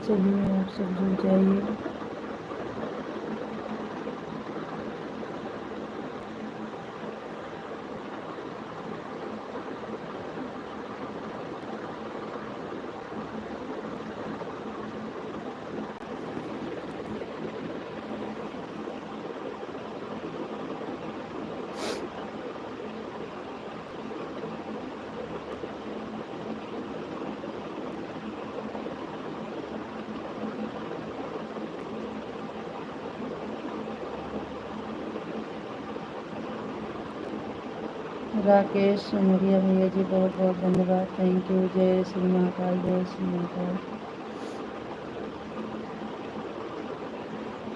चलिए आप सब जुड़ जाइए। राकेश सुनरिया भैया जी बहुत बहुत धन्यवाद। Thank you. जय श्री महाकाल, जय श्री महाकाल।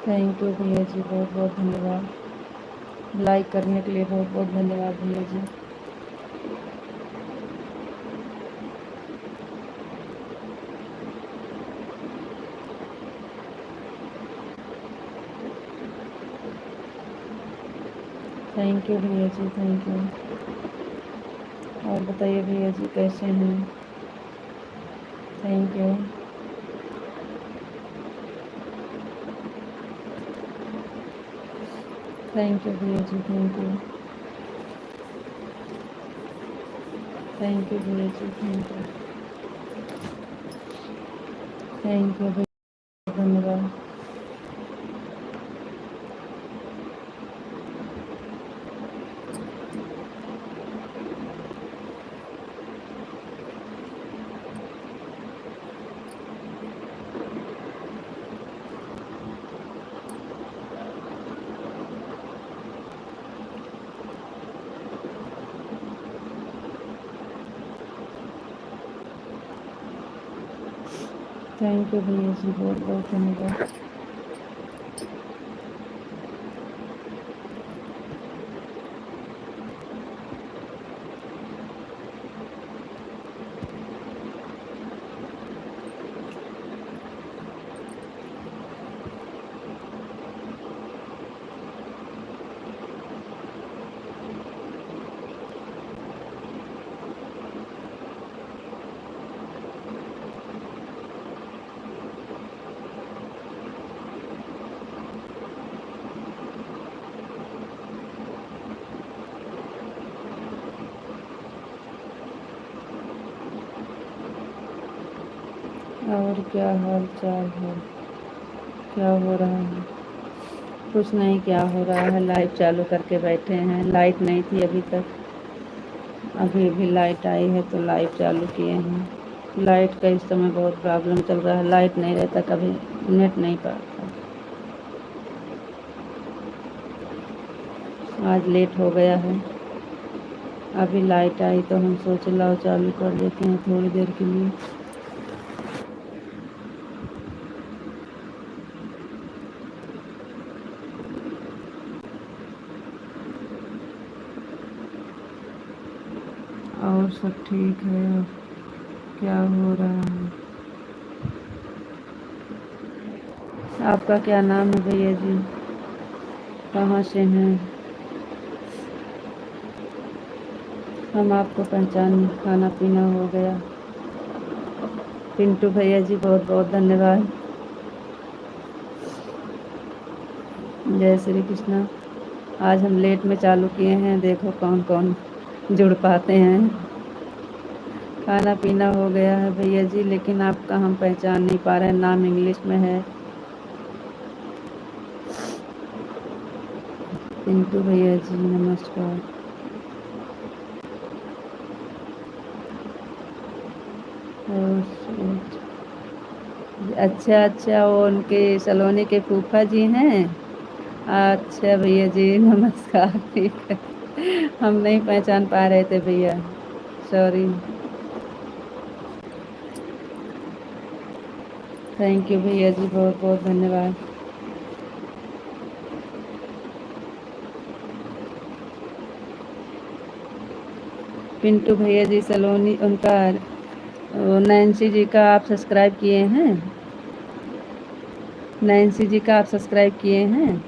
थैंक यू भैया जी, बहुत बहुत धन्यवाद। लाइक करने के लिए बहुत बहुत धन्यवाद भैया जी। थैंक यू भैया जी, थैंक यू। और बताइए भैया जी कैसे हैं? Thank you. थैंक यू भैया जी, थैंक यू। थैंक यू भैया जी, थैंक यू। थैंक यू भैया, धन्यवाद। थैंक यू भैया जी, बहुत बहुत धन्यवाद। और क्या हाल चाल है? क्या हो रहा है? कुछ नहीं, क्या हो रहा है, लाइट चालू करके बैठे हैं। लाइट नहीं थी अभी तक, अभी भी लाइट आई है तो लाइट चालू किए हैं। लाइट का इस समय बहुत प्रॉब्लम चल रहा है। लाइट नहीं रहता कभी नेट नहीं पाता। आज लेट हो गया है। अभी लाइट आई तो हम सोचे लाओ चालू कर लेते हैं थोड़ी देर के लिए। और सब ठीक है? क्या हो रहा है? आपका क्या नाम है भैया जी? कहाँ से हैं? हम आपको पहचान नहीं। खाना पीना हो गया? पिंटू भैया जी बहुत बहुत धन्यवाद। जय श्री कृष्णा। आज हम लेट में चालू किए हैं, देखो कौन कौन जुड़ पाते हैं। खाना पीना हो गया है भैया जी, लेकिन आपका हम पहचान नहीं पा रहे हैं, नाम इंग्लिश में है। पिंटू भैया जी नमस्कार। अच्छा अच्छा, वो उनके सलोनी के फूफा जी हैं। अच्छा भैया जी नमस्कार, ठीक है। हम नहीं पहचान पा रहे थे भैया, सॉरी। थैंक यू भैया जी, बहुत बहुत धन्यवाद। पिंटू भैया जी सलोनी, उनका नैन्सी जी का आप सब्सक्राइब किए हैं? नैन्सी जी का आप सब्सक्राइब किए हैं?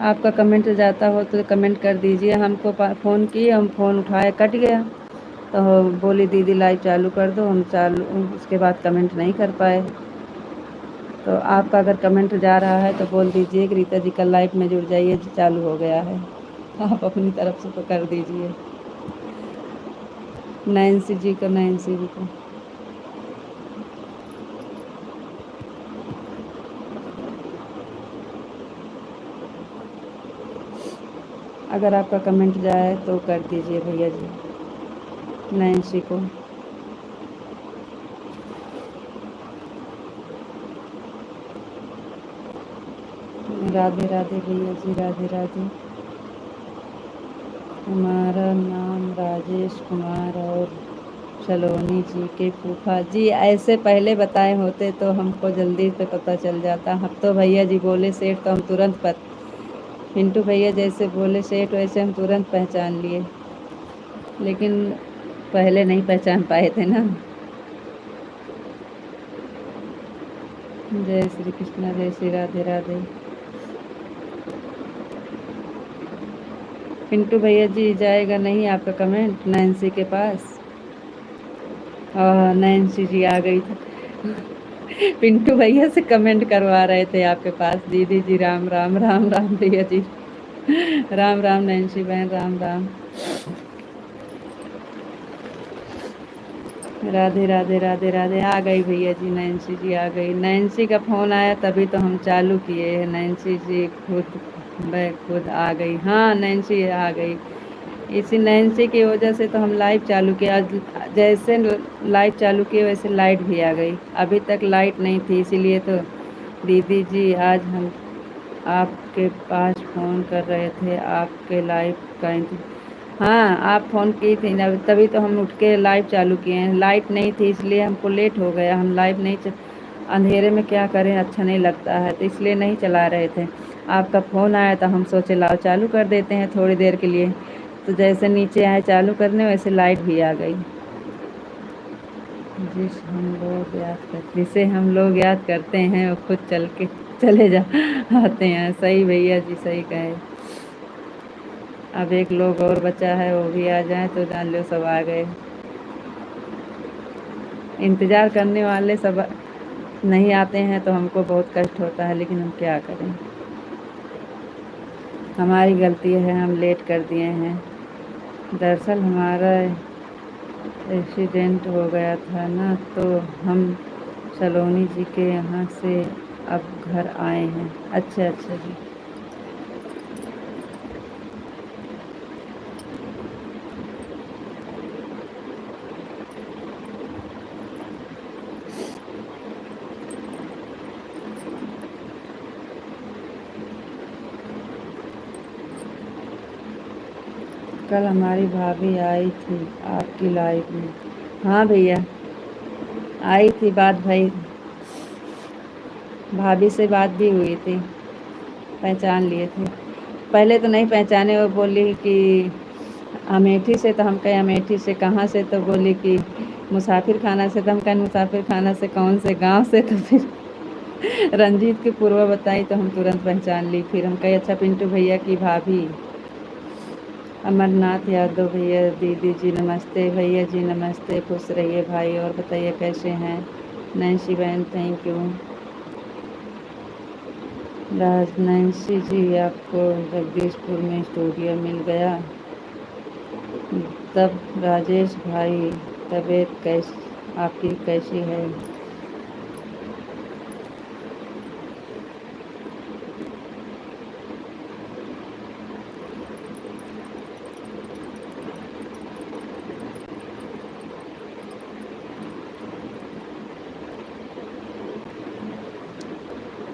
आपका कमेंट जाता हो तो कमेंट कर दीजिए। हमको फ़ोन किए, हम फ़ोन उठाए, कट गया। तो बोली दीदी लाइव चालू कर दो, हम चालू उसके बाद कमेंट नहीं कर पाए। तो आपका अगर कमेंट जा रहा है तो बोल दीजिए कि रीता जी कल लाइव में जुड़ जाइए, चालू हो गया है। आप अपनी तरफ से तो कर दीजिए। नैन्सी जी को, नैन्सी जी को। अगर आपका कमेंट जाए तो कर दीजिए भैया जी, नैन्सी को। राधे राधे भैया जी, राधे राधे। हमारा नाम राजेश कुमार और सलोनी जी के फूफा जी। ऐसे पहले बताए होते तो हमको जल्दी से पता चल जाता। हम तो भैया जी बोले सेठ तो हम तुरंत पिंटू भैया जैसे बोले सेठ वैसे हम तुरंत पहचान लिए, लेकिन पहले नहीं पहचान पाए थे ना। जय श्री कृष्णा, जय श्री राधे राधे। पिंटू भैया जी जाएगा नहीं आपका कमेंट नैन्सी के पास? नैन्सी जी आ गई थी। पिंटू भैया से कमेंट करवा रहे थे आपके पास। दीदी जी राम राम, राम राम भैया जी, राम राम नैन्सी बहन, राम राम। राधे राधे, राधे राधे। आ गई भैया जी, नैन्सी जी आ गई। नैन्सी का फ़ोन आया तभी तो हम चालू किए हैं। नैन्सी जी खुद आ गई। हाँ नैन्सी आ गई। इसी नैन्सी की वजह से तो हम लाइव चालू किया। आज जैसे लाइव चालू किए वैसे लाइट भी आ गई। अभी तक लाइट नहीं थी, इसीलिए तो दीदी जी आज हम आपके पास फ़ोन कर रहे थे, आपके लाइव का हाँ आप फ़ोन की थी ना, तभी तो हम उठ के लाइव चालू किए हैं। लाइट नहीं थी इसलिए हमको लेट हो गया। हम लाइव नहीं अंधेरे में क्या करें, अच्छा नहीं लगता है, तो इसलिए नहीं चला रहे थे। आपका फ़ोन आया तो हम सोचे लाओ चालू कर देते हैं थोड़ी देर के लिए। तो जैसे नीचे आए चालू करने वैसे लाइट भी आ गई। जिसे हम लोग याद करते हैं वो खुद चल के चले जा आते हैं। सही भैया जी, सही कहे। अब एक लोग और बचा है, वो भी आ जाए तो जान लो सब आ गए। इंतज़ार करने वाले सब नहीं आते हैं तो हमको बहुत कष्ट होता है, लेकिन हम क्या करें, हमारी गलती है, हम लेट कर दिए हैं। दरअसल हमारा एक्सीडेंट हो गया था ना, तो हम सलोनी जी के यहाँ से अब घर आए हैं। अच्छा अच्छा जी। कल हमारी भाभी आई थी आपकी लाइफ में। हाँ भैया आई थी बात भाई, भाभी से बात भी हुई थी, पहचान लिए थे। पहले तो नहीं पहचाने, वो बोली कि अमेठी से, तो हम कहे अमेठी से कहाँ से, तो बोली कि मुसाफिर खाना से। तो हम कहें मुसाफिर खाना से कौन से गांव से, तो फिर रंजीत की पूर्वा बताई तो हम तुरंत पहचान ली। फिर हम कहे अच्छा पिंटू भैया की भाभी। अमरनाथ यादव भैया, दीदी जी नमस्ते, भैया जी नमस्ते, खुश रहिए भाई। और बताइए कैसे हैं? नैन्सी बहन थैंक यू। नैन्सी जी आपको जगदीशपुर में स्टूडियो मिल गया। तब राजेश भाई तबीयत आपकी कैसी है?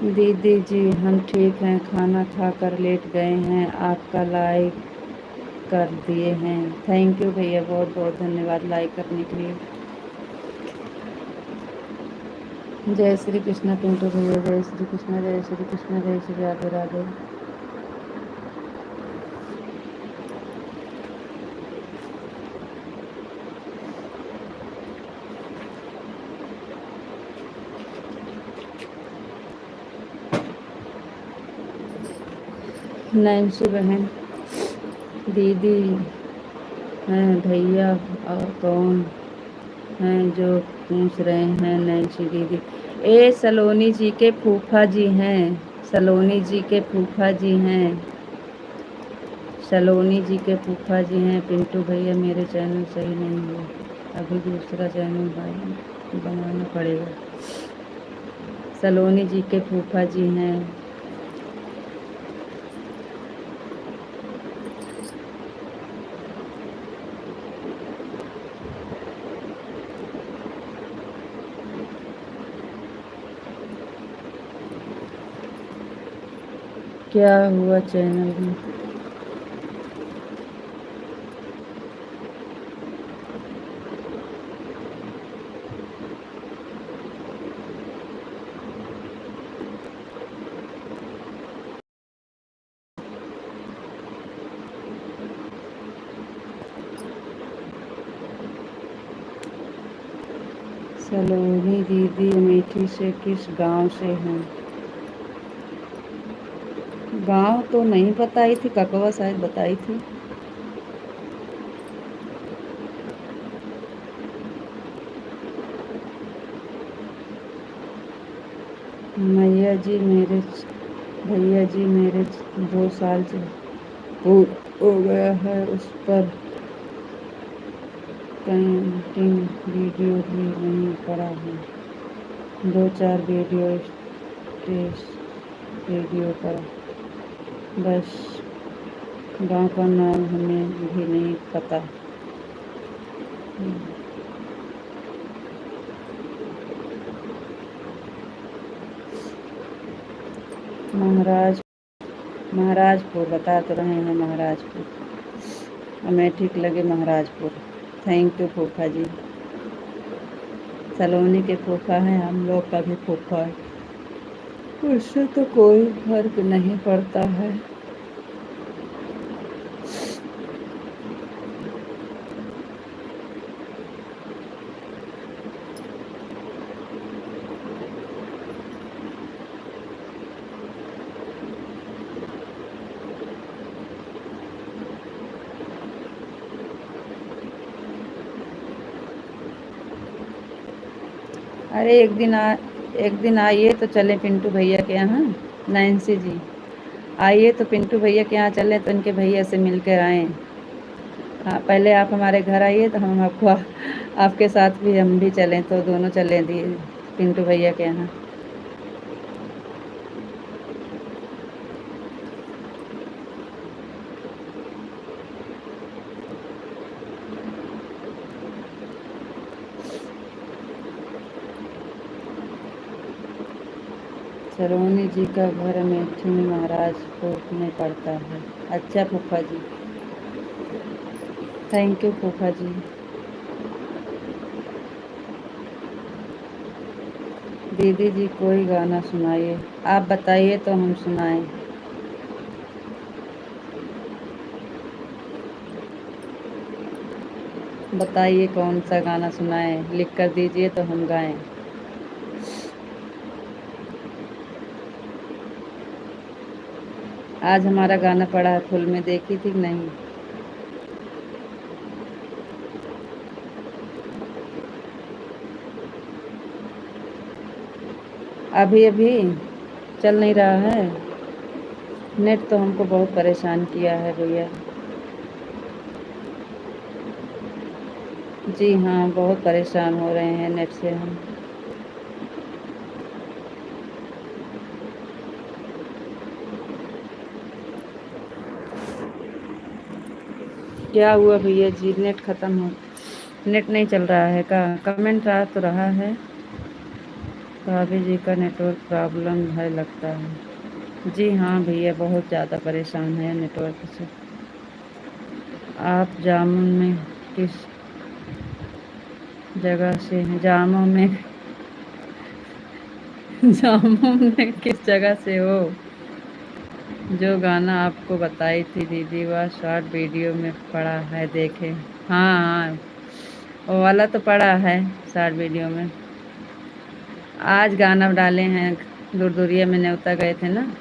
दीदी जी हम ठीक हैं, खाना खाकर लेट गए हैं, आपका लाइक कर दिए हैं। थैंक यू भैया, बहुत बहुत धन्यवाद लाइक करने के लिए। जय श्री कृष्ण पिंटू भैया, जय श्री कृष्ण, जय श्री कृष्ण, जय श्री राधे राधे। नैन्सी बहन, दीदी हैं भैया और कौन हैं जो पूछ रहे हैं नैन्सी दीदी? ए सलोनी जी के फूफा जी हैं। सलोनी जी के फूफा जी हैं। सलोनी जी के फूफा जी हैं। पिंटू भैया मेरे चैनल सही नहीं है, अभी दूसरा चैनल बनाना पड़ेगा। सलोनी जी के फूफा जी हैं। क्या हुआ चैनल में? सलोनी दीदी अमेठी से किस गांव से हैं? गांव तो नहीं बताई थी, ककवा शायद बताई थी। भैया जी मेरे 2 साल से हो गया है, उस पर पेंटिंग वीडियो भी नहीं पड़ा है। 2-4 वीडियो पड़ा, बस गांव का नाम हमें भी नहीं पता। महाराजपुर बता तो रहे हैं, महाराजपुर हमें ठीक लगे महाराजपुर। थैंक यू फूफा जी। सलोनी के फूफा हैं, हम लोग का भी फूफा है, उससे तो कोई फर्क नहीं पड़ता है। अरे एक दिन आइए तो चले पिंटू भैया के यहाँ। नैन्सी जी आइए तो पिंटू भैया के यहाँ चलें, तो इनके भैया से मिल कर आएँ। हाँ, पहले आप हमारे घर आइए तो हम आपको आपके साथ भी हम भी चलें, तो दोनों चलें दी पिंटू भैया के यहाँ। सलोनी जी का घर अमेठी में महाराजपुर में पड़ता है। अच्छा फूफा जी, थैंक यू फूफा जी। दीदी जी कोई गाना सुनाइए, आप बताइए तो हम सुनाएं। बताइए कौन सा गाना सुनाएं, लिख कर दीजिए तो हम गाएं। आज हमारा गाना पड़ा है फुल में, देखी थी कि नहीं? अभी अभी चल नहीं रहा है नेट, तो हमको बहुत परेशान किया है भैया। जी हाँ, बहुत परेशान हो रहे हैं नेट से हम। क्या हुआ भैया जी, नेट ख़त्म हो, नेट नहीं चल रहा है का? कमेंट आ तो रहा है। भाभी जी का नेटवर्क प्रॉब्लम है लगता है। जी हाँ भैया, बहुत ज़्यादा परेशान है नेटवर्क से। आप जामुन में किस जगह से हैं? जामुन में किस जगह से हो? जो गाना आपको बताई थी दीदी, वह शॉर्ट वीडियो में पड़ा है, देखें। हाँ हाँ, वो वाला तो पड़ा है शॉर्ट वीडियो में। आज गाना डाले हैं, दूरदूरिया में न्योता गए थे ना,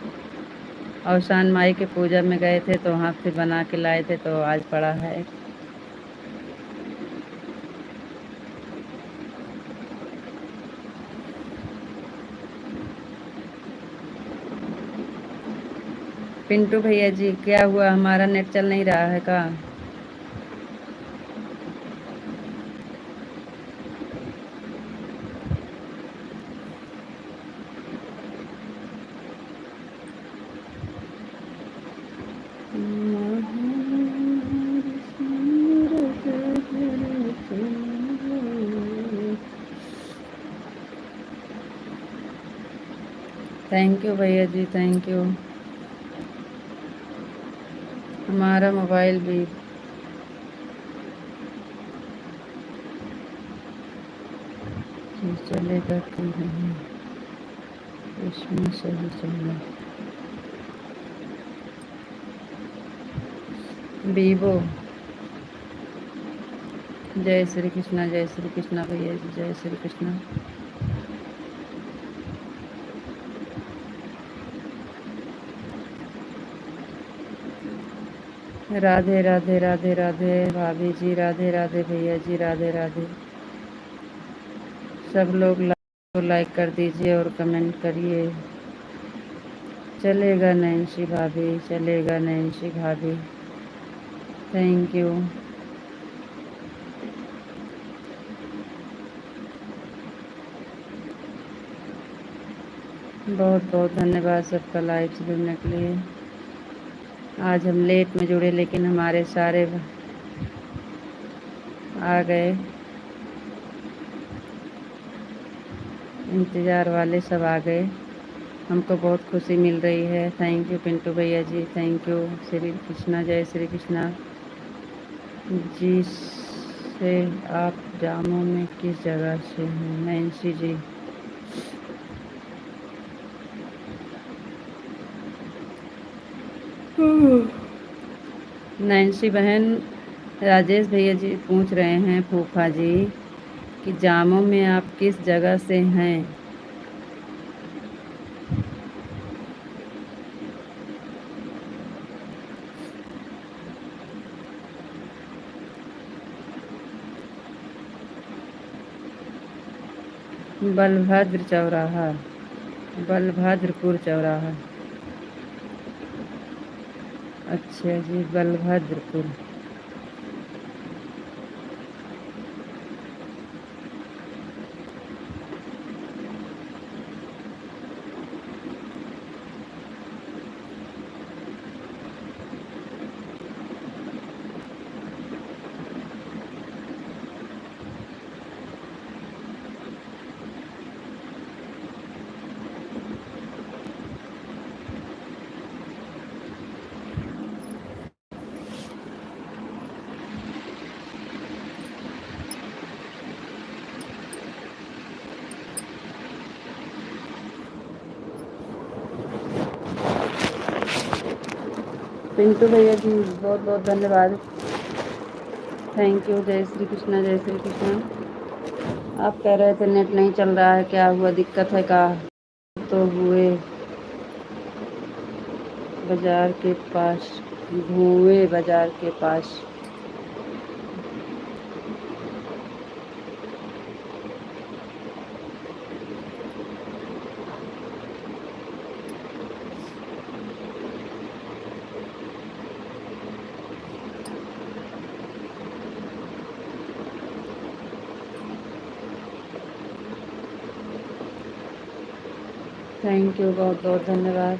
अवसान माई के पूजा में गए थे, तो वहाँ फिर बना के लाए थे, तो आज पड़ा है। पिंटू भैया जी क्या हुआ, हमारा नेट चल नहीं रहा है का? थैंक यू भैया जी, थैंक यू। हमारा मोबाइल भी चलेगा कि नहीं, इसमें सही चलेगा। वीवो। जय श्री कृष्णा, जय श्री कृष्णा भैया जी, जय श्री कृष्णा। राधे राधे राधे राधे भाभी जी, राधे राधे भैया जी, राधे राधे। सब लोग लाइक कर दीजिए और कमेंट करिए। चलेगा नैन्सी भाभी, चलेगा नैन्सी भाभी, थैंक यू। बहुत बहुत धन्यवाद सबका लाइव से जुड़ने के लिए। आज हम लेट में जुड़े लेकिन हमारे सारे आ गए, इंतज़ार वाले सब आ गए, हमको बहुत खुशी मिल रही है। थैंक यू पिंटू भैया जी, थैंक यू। श्री कृष्णा, जय श्री कृष्णा जी। से आप जामों में किस जगह से हैं? नैन्सी जी। नैन्सी बहन, राजेश भैया जी पूछ रहे हैं फूफा जी कि जामों में आप किस जगह से हैं? बलभद्र चौराहा, बलभद्रपुर चौराहा। अच्छा जी, बलभद्रपुर। पिंटू भैया जी बहुत बहुत धन्यवाद, थैंक यू। जय श्री कृष्णा, जय श्री कृष्णा। आप कह रहे थे नेट नहीं चल रहा है, क्या हुआ, दिक्कत है का? तो हुए बाजार के पास, भुए बाजार के पास। थैंक यू, बहुत बहुत धन्यवाद।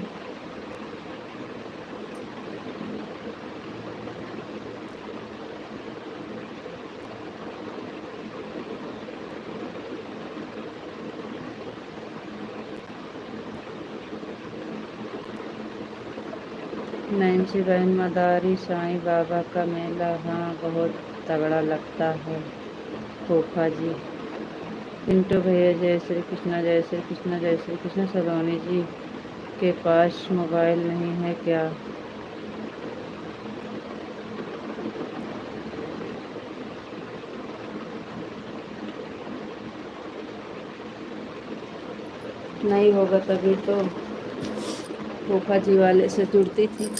नैन्सी बहन, मदारी साईं बाबा का मेला, हाँ बहुत तगड़ा लगता है फूफा जी। पिंटू भैया, जय श्री कृष्णा, जय श्री कृष्णा, जय श्री कृष्णा। सलोनी जी के पास मोबाइल नहीं है क्या? नहीं होगा तभी तो फूफा जी वाले से जुड़ती थी।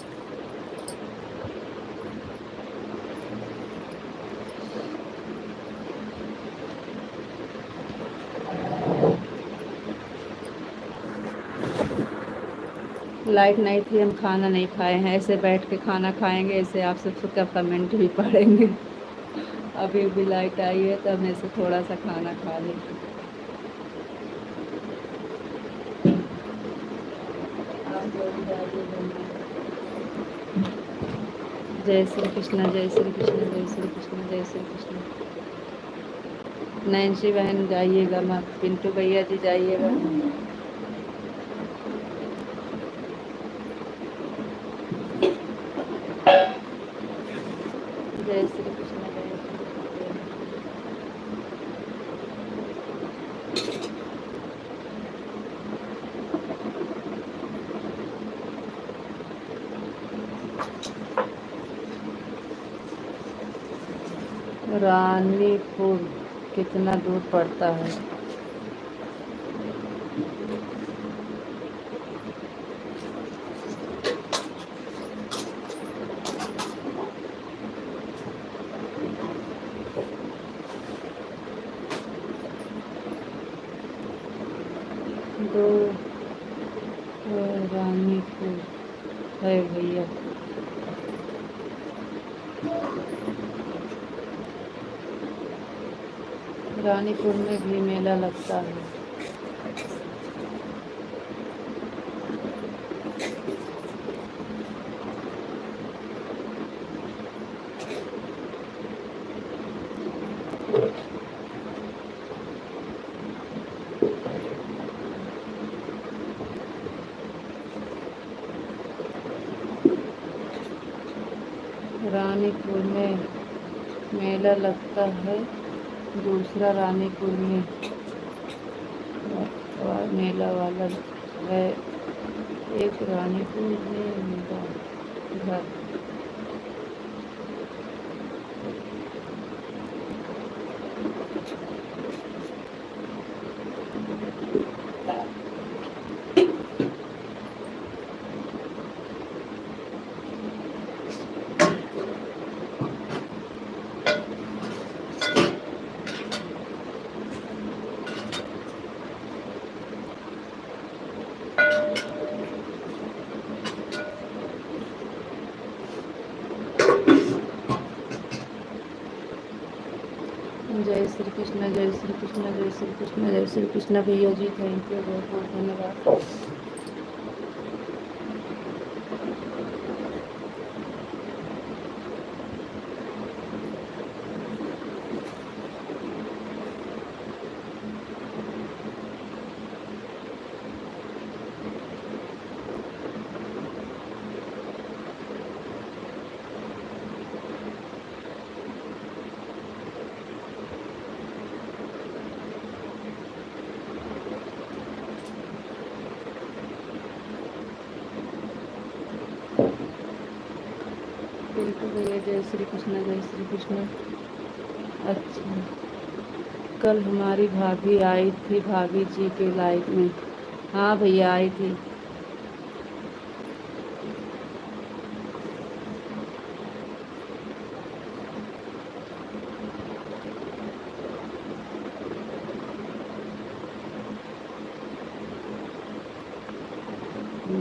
लाइट नहीं थी, हम खाना नहीं खाए हैं, ऐसे बैठ के खाना खाएंगे, ऐसे आप सबका कमेंट भी पढ़ेंगे। अभी भी लाइट आई है तो हम ऐसे थोड़ा सा खाना खा लें। आप लोग जाइए बनवाइए। जय श्री कृष्ण, जय श्री कृष्ण, जय श्री कृष्ण, जय श्री कृष्ण। नैन्सी बहन जाइएगा मत, पिंटू भैया जी जाइएगा। जय श्री कृष्ण, जय श्री कृष्ण। रानीपुर कितना दूर पड़ता है? दो रानीपुर है भैया। रानीपुर में भी मेला लगता है। रानीपुर में मेला लगता है, दूसरा रानीपुर में मेला वाला है, एक रानीपुर में मेरा घर। जय श्री कृष्ण, जय श्री कृष्ण, जय श्री कृष्ण, जय श्री कृष्ण भैया जी, थैंक यू, बहुत बहुत धन्यवाद। बिल्कुल भैया, जय श्री कृष्ण, जय श्री कृष्ण। अच्छा, कल हमारी भाभी आई थी, भाभी जी के लाइफ में। हाँ भैया आई थी।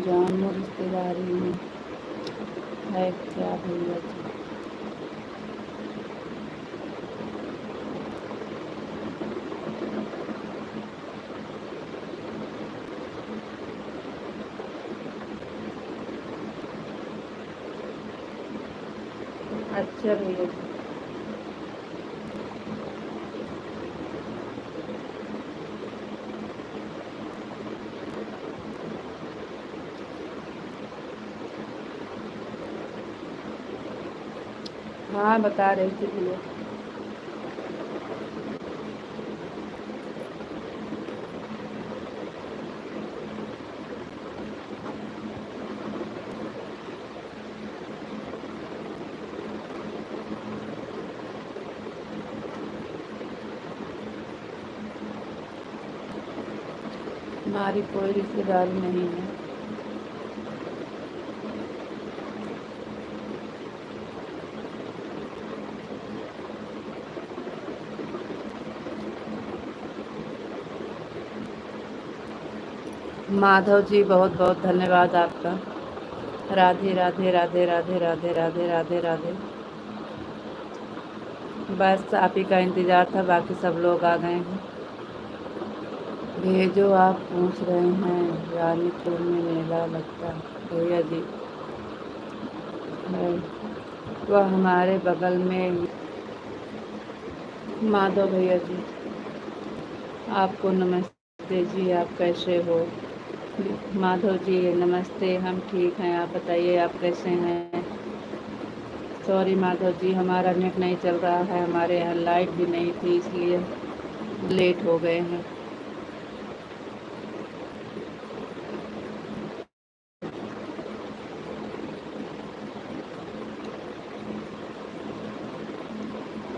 जानू रिश्तेदारी में है क्या भैया जी? अच्छा भैया जी। हाँ बता रही थी भैया। हमारी कोई रिश्तेदारी नहीं है। माधव जी बहुत बहुत धन्यवाद आपका। राधे राधे राधे राधे राधे राधे राधे राधे। बस आप ही का इंतज़ार था, बाकी सब लोग आ गए हैं। भेजो आप पूछ रहे हैं रानीपुर में मेला लगता भैया जी है, वह हमारे बगल में ही। माधव भैया जी आपको नमस्ते जी, आप कैसे हो? माधव जी नमस्ते, हम ठीक हैं, आप बताइए आप कैसे हैं? सॉरी माधव जी, हमारा नेट नहीं चल रहा है, हमारे यहाँ लाइट भी नहीं थी, इसलिए लेट हो गए हैं।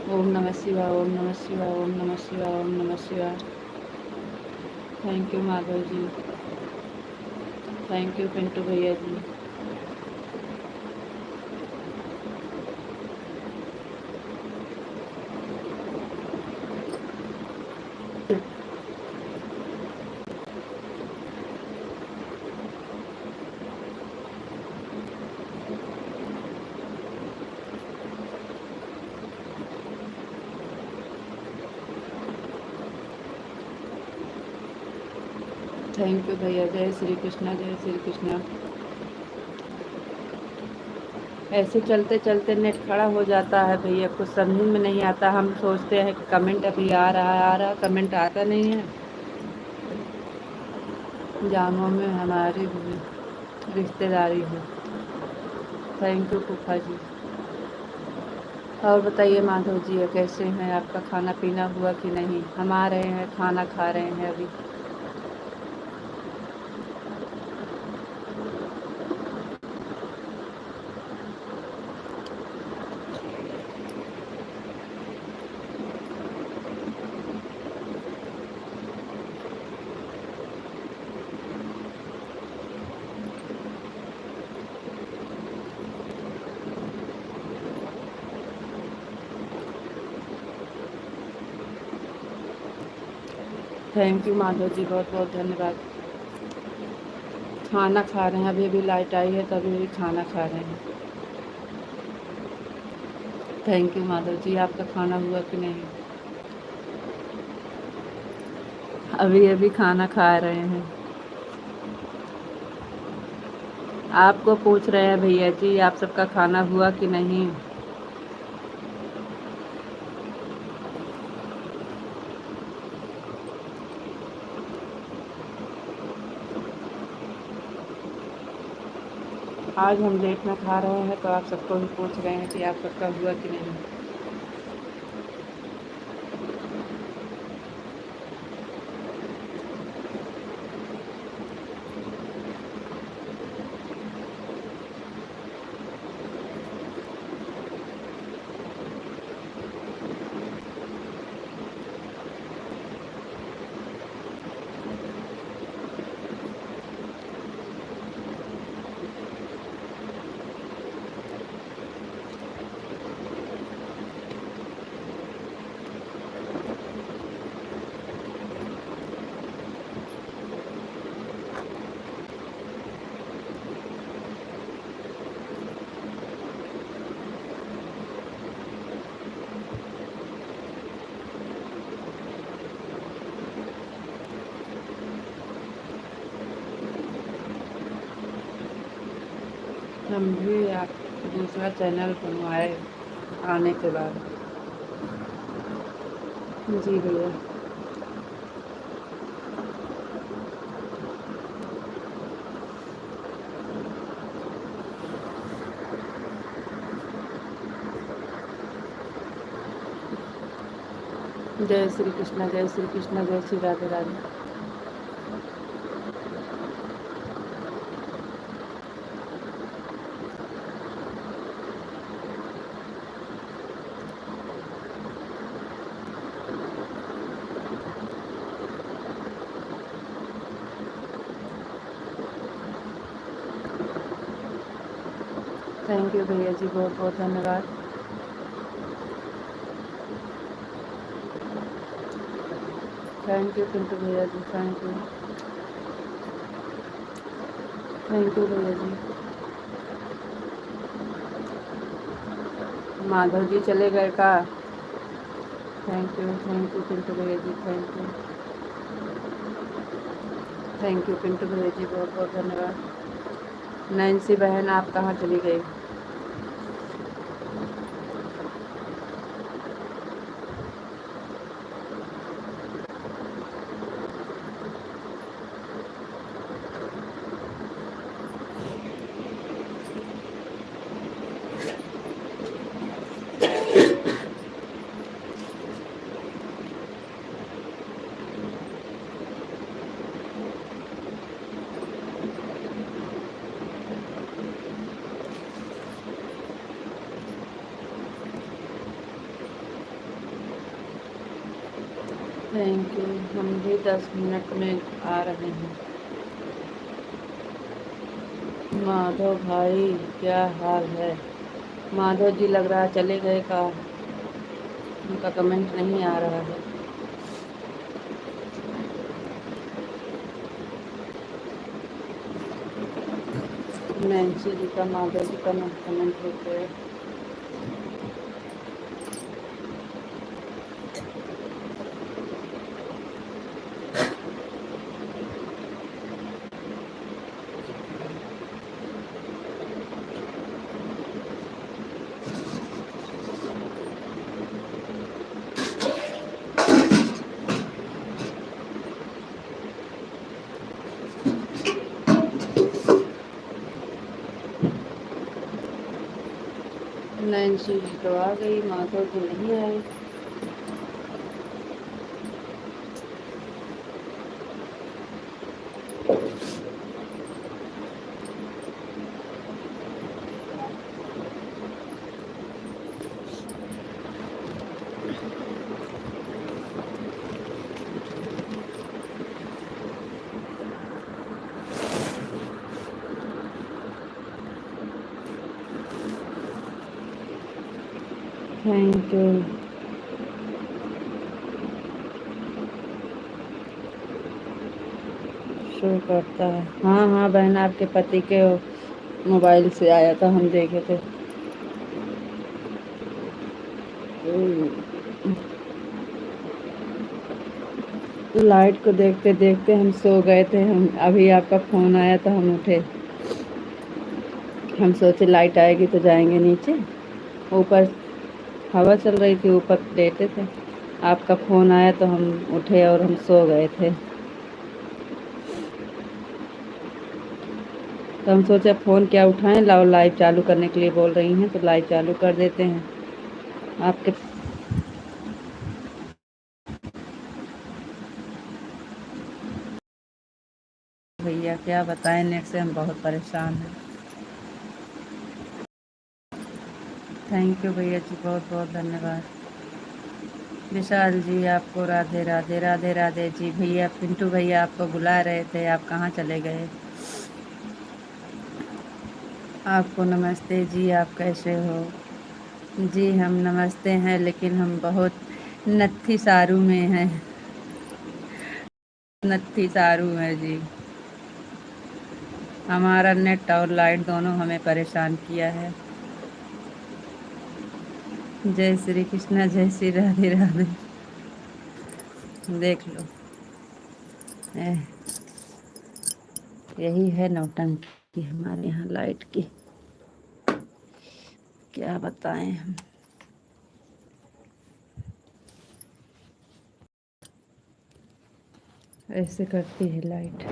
ओम नमः शिवाय, ओम नमः शिवाय, ओम नमः शिवाय, ओम नमः शिवाय। Thank you Madhav ji, thank you Pintu भैया जी। थैंक यू भैया, जय श्री कृष्णा, जय श्री कृष्णा। ऐसे चलते चलते नेट खड़ा हो जाता है भैया, कुछ समझ में नहीं आता। हम सोचते हैं कि कमेंट अभी आ रहा है, कमेंट आता नहीं है। जामों में हमारी भी रिश्तेदारी है। थैंक यू फूफा जी। और बताइए माधव जी कैसे हैं? आपका खाना पीना हुआ कि नहीं? हम आ रहे हैं, खाना खा रहे हैं अभी। थैंक यू माधव जी, बहुत बहुत धन्यवाद। खाना खा रहे हैं, अभी अभी लाइट आई है, तभी अभी खाना खा रहे हैं। थैंक यू माधव जी, आपका खाना हुआ कि नहीं? अभी अभी खाना खा रहे हैं। आपको पूछ रहे हैं भैया जी, आप सबका खाना हुआ कि नहीं? आज हम लेट में खा रहे हैं, तो आप सबको भी पूछ रहे हैं कि आप सबका हुआ कि नहीं। हम भी आप दूसरा चैनल बनवाए आने के बाद। जी भैया। जय श्री कृष्णा, जय श्री कृष्णा, जय श्री राधे राधे। थैंक यू भैया जी, बहुत बहुत धन्यवाद। थैंक यू पिंटू भैया जी, थैंक यू। थैंक यू भैया जी। माधव जी चले गए का? थैंक यू पिंटू भैया जी, थैंक यू पिंटू भैया जी, बहुत बहुत धन्यवाद। नैन्सी बहन आप कहाँ चली गई? थैंक यू, हम भी 10 मिनट में आ रहे हैं। माधव भाई क्या हाल है? माधव जी लग रहा है चले गए का, उनका कमेंट नहीं आ रहा है। नैन्सी जी का माधव जी का कमेंट रुक गए। नैन्सी जी तो आ गई, माधव जी नहीं आए। Thank you. शो करता है, हाँ हाँ बहन, आपके पति के मोबाइल से आया था, हम देखे थे। लाइट को देखते देखते हम सो गए थे। हम अभी आपका फ़ोन आया तो हम उठे। हम सोचे लाइट आएगी तो जाएंगे नीचे, ऊपर हवा चल रही थी, ऊपर लेटे थे। आपका फ़ोन आया तो हम उठे और हम सो गए थे। तो हम सोचे फ़ोन क्या उठाएं, लाओ लाइव चालू करने के लिए बोल रही हैं तो लाइव चालू कर देते हैं। आपके भैया क्या बताएं, नेट से हम बहुत परेशान हैं। थैंक यू भैया जी, बहुत बहुत धन्यवाद। विशाल जी आपको राधे राधे, राधे राधे जी। भैया पिंटू भैया आपको बुला रहे थे, आप कहाँ चले गए? आपको नमस्ते जी, आप कैसे हो? जी हम नमस्ते हैं, लेकिन हम बहुत नत्थी सारू में हैं। नत्थी सारू है जी। हमारा नेट और लाइट दोनों हमें परेशान किया है। जय श्री कृष्णा, जय श्री राधे राधे। देख लो, यही है नौटंकी हमारे यहाँ लाइट की, क्या बताएं हम। ऐसे करती है लाइट।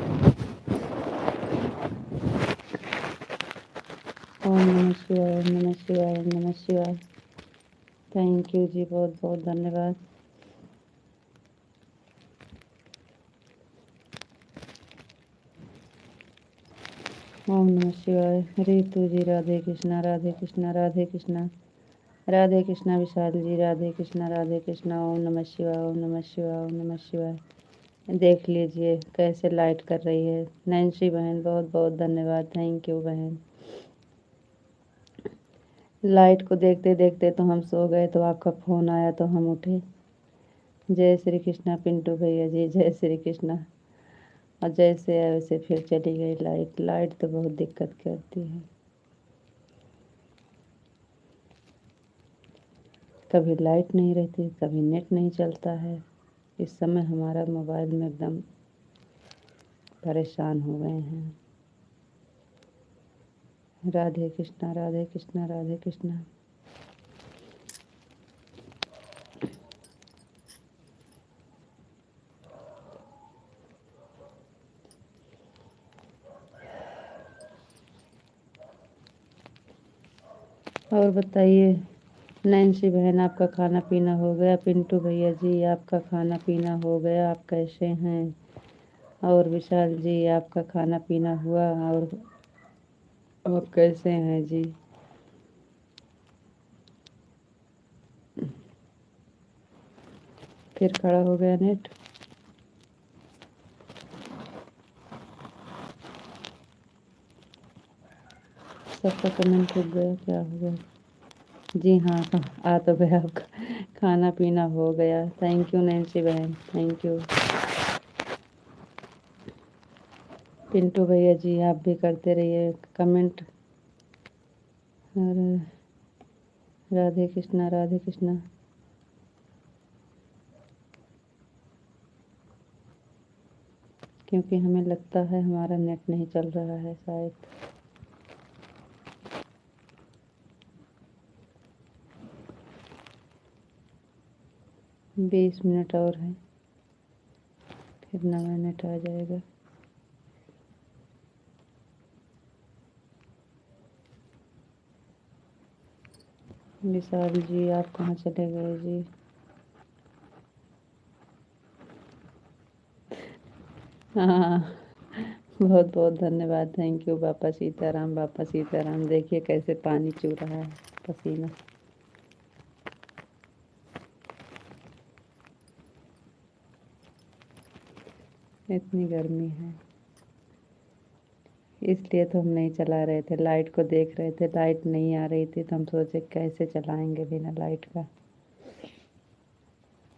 ओम नमः शिवाय, ओम नमः शिवाय, ओम नमः शिवाय। थैंक यू जी, बहुत बहुत धन्यवाद। ओम नमः शिवाय। रितु जी राधे कृष्णा, राधे कृष्णा, राधे कृष्णा, राधे कृष्णा। विशाल जी राधे कृष्णा, राधे कृष्णा। ओम नमः शिवाय, ओम नमः शिवाय, ओम नमः शिवाय। देख लीजिए कैसे लाइट कर रही है। नैन्सी बहन बहुत बहुत धन्यवाद, थैंक यू बहन। लाइट को देखते देखते तो हम सो गए, तो आपका फ़ोन आया तो हम उठे। जय श्री कृष्णा पिंटू भैया जी, जय श्री कृष्णा। और जैसे है वैसे फिर चली गई लाइट। लाइट तो बहुत दिक्कत करती है, कभी लाइट नहीं रहती, कभी नेट नहीं चलता है। इस समय हमारा मोबाइल में एकदम परेशान हो गए हैं। राधे कृष्णा, राधे कृष्णा, राधे कृष्णा। और बताइए नैन्सी बहन, आपका खाना पीना हो गया? पिंटू भैया जी, आपका खाना पीना हो गया? आप कैसे हैं? और विशाल जी, आपका खाना पीना हुआ? और आप कैसे हैं जी? फिर खड़ा हो गया नेट। सबका कमेंट रुक गया, क्या हो गया? जी हाँ, आ तो गया आपका खाना पीना हो गया। थैंक यू नैन्सी बहन, थैंक यू। पिंटू भैया जी, आप भी करते रहिए कमेंट। और राधे कृष्णा, राधे कृष्णा। क्योंकि हमें लगता है हमारा नेट नहीं चल रहा है शायद। 20 मिनट और है, फिर नया नेट आ जाएगा। विशाल जी, आप कहाँ चले गए जी? हाँ, बहुत बहुत धन्यवाद, थैंक यू। बापा सीताराम, बापा सीताराम। देखिए कैसे पानी चू रहा है, पसीना। इतनी गर्मी है, इसलिए तो हम नहीं चला रहे थे। लाइट को देख रहे थे, लाइट नहीं आ रही थी तो हम सोचे कैसे चलाएंगे बिना लाइट का।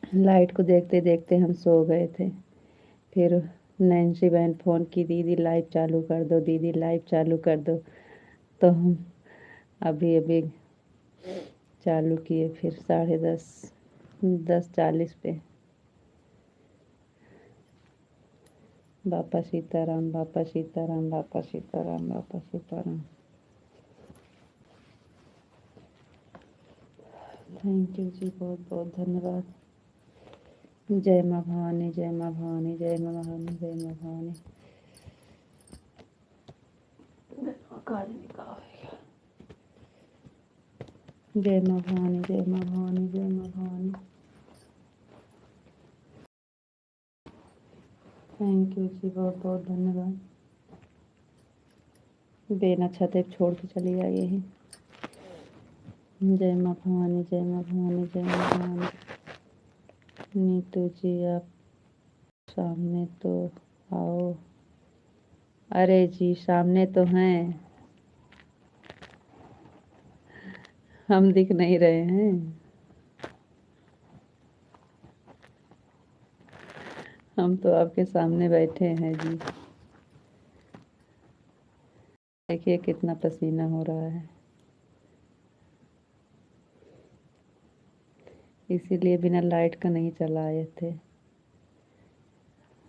लाइट को देखते देखते हम सो गए थे। फिर नैन्सी बहन फ़ोन की, दीदी लाइट चालू कर दो, दीदी लाइट चालू कर दो। तो हम अभी अभी चालू किए, फिर 10:30, 10:40 पे। बापा सीताराम, बापा सीताराम, बापा सीताराम, बापा सीताराम। थैंक यू जी, बहुत बहुत धन्यवाद। जय माँ भवानी, जय माँ भवानी, जय माँ भवानी, जय माँ भवानी। जय माँ भवानी, जय माँ भवानी, जय माँ भवानी। थैंक यू जी, बहुत बहुत धन्यवाद। बेना छत एक छोड़ के चली आई है। जय माँ भवानी, जय माँ भवानी, जय माँ भवानी। नीतू जी, आप सामने तो आओ। अरे जी, सामने तो हैं, हम दिख नहीं रहे हैं। हम तो आपके सामने बैठे हैं जी। देखिए कितना पसीना हो रहा है, इसीलिए बिना लाइट का नहीं चलाए थे।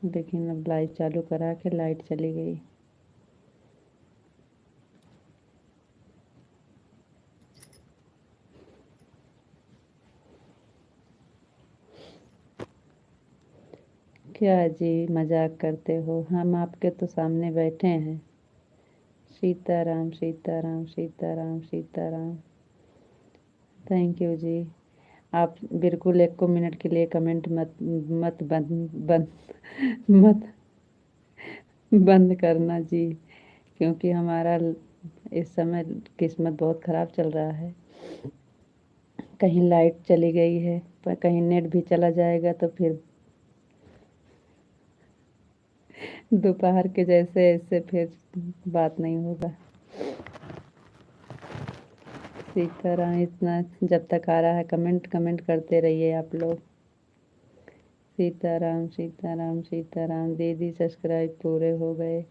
लेकिन अब लाइट चालू करा के लाइट चली गई। क्या जी मजाक करते हो? हम आपके तो सामने बैठे हैं। सीताराम, सीताराम, सीताराम, सीताराम। थैंक यू जी। आप बिल्कुल 1 मिनट के लिए कमेंट मत मत बंद बंद मत बंद करना जी, क्योंकि हमारा इस समय किस्मत बहुत ख़राब चल रहा है। कहीं लाइट चली गई है, पर कहीं नेट भी चला जाएगा तो फिर दोपहर के जैसे ऐसे फिर बात नहीं होगा। सीताराम, इतना जब तक आ रहा है कमेंट, कमेंट करते रहिए आप लोग। सीताराम सीताराम सीताराम। दीदी सब्सक्राइब पूरे हो गए।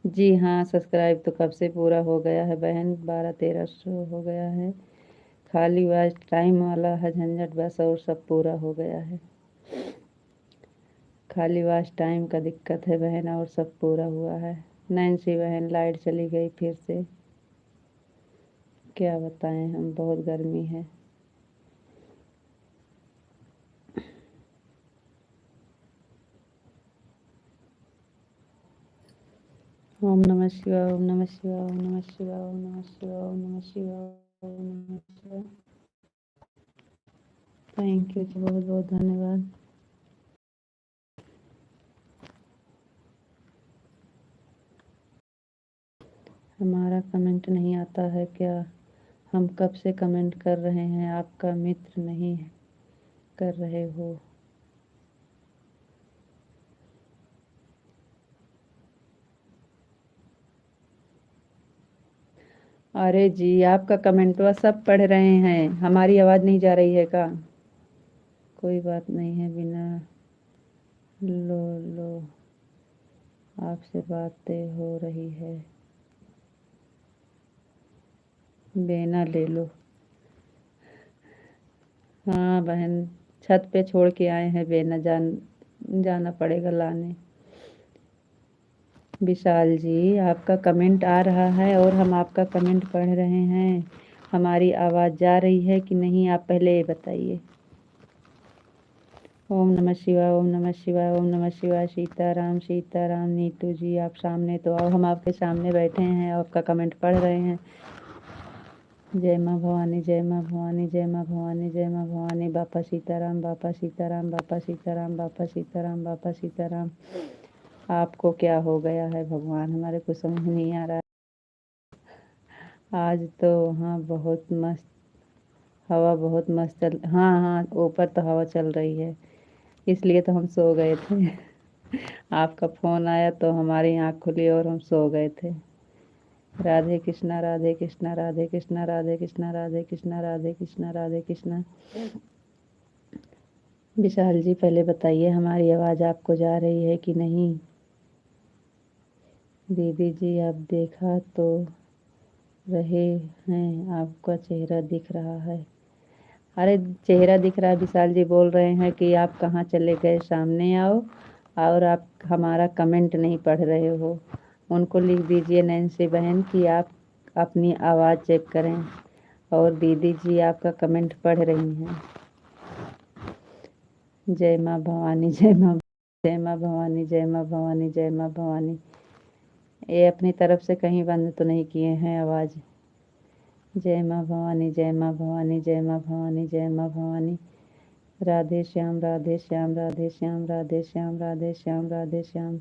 जी हाँ, सब्सक्राइब तो कब से पूरा हो गया है बहन, 1200-1300 हो गया है। खाली वॉच टाइम वाला है झंझट बस, और सब पूरा हो गया है। खाली वॉच टाइम का दिक्कत है बहन, और सब पूरा हुआ है। नैन्सी बहन लाइट चली गई फिर से, क्या बताएं हम, बहुत गर्मी है। ओम नमः शिवाय, ओम नमः शिवाय, ओम नमः शिवाय, ओम नमः शिवाय, ओम नमः शिवाय, ओम नमः शिवाय। थैंक यू जी, बहुत बहुत धन्यवाद। हमारा कमेंट नहीं आता है क्या? हम कब से कमेंट कर रहे हैं, आपका मित्र नहीं कर रहे हो। अरे जी, आपका कमेंट वह सब पढ़ रहे हैं, हमारी आवाज़ नहीं जा रही है क्या? कोई बात नहीं है, बिना लो लो आपसे बातें हो रही है, बेना ले लो। हाँ बहन, छत पे छोड़ के आए हैं बेना, जाना पड़ेगा लाने। विशाल जी, आपका कमेंट आ रहा है और हम आपका कमेंट पढ़ रहे हैं। हमारी आवाज़ जा रही है कि नहीं, आप पहले ये बताइए। ओम नमः शिवाय, ओम नमः शिवाय, ओम नमः शिवाय। सीताराम सीताराम। नीतू जी, आप सामने तो आओ, हम आपके सामने बैठे हैं, आपका कमेंट पढ़ रहे हैं। जय माँ भवानी, जय माँ भवानी, जय माँ भवानी, जय माँ भवानी। बापा सीताराम, बापा सीताराम, बापा सीताराम, बापा सीताराम, बापा सीताराम। आपको क्या हो गया है भगवान, हमारे को समझ नहीं आ रहा। आज तो हाँ बहुत मस्त हवा, बहुत मस्त चल, हाँ हाँ, ऊपर तो हवा चल रही है, इसलिए तो हम सो गए थे। आपका फ़ोन आया तो हमारी आँख खुली और हम सो गए थे। राधे कृष्णा, राधे कृष्णा, राधे कृष्णा, राधे कृष्णा, राधे कृष्णा, राधे कृष्णा, राधे कृष्णा। विशाल जी, पहले बताइए हमारी आवाज़ आपको जा रही है कि नहीं। दीदी जी, आप देखा तो रहे हैं, आपका चेहरा दिख रहा है। अरे चेहरा दिख रहा है, विशाल जी बोल रहे हैं कि आप कहाँ चले गए, सामने आओ, और आप हमारा कमेंट नहीं पढ़ रहे हो। उनको लिख दीजिए नैन्सी बहन कि आप अपनी आवाज़ चेक करें, और दीदी जी आपका कमेंट पढ़ रही हैं। जय माँ भवानी, जय माँ, जय माँ भवानी, जय माँ भवानी, जय माँ भवानी। ये अपनी तरफ से कहीं बंद तो नहीं किए हैं आवाज़। जय माँ भवानी, जय माँ भवानी, जय माँ भवानी, जय माँ भवानी। राधे श्याम, राधे श्याम, राधे श्याम, राधे श्याम, राधे श्याम, राधे श्याम।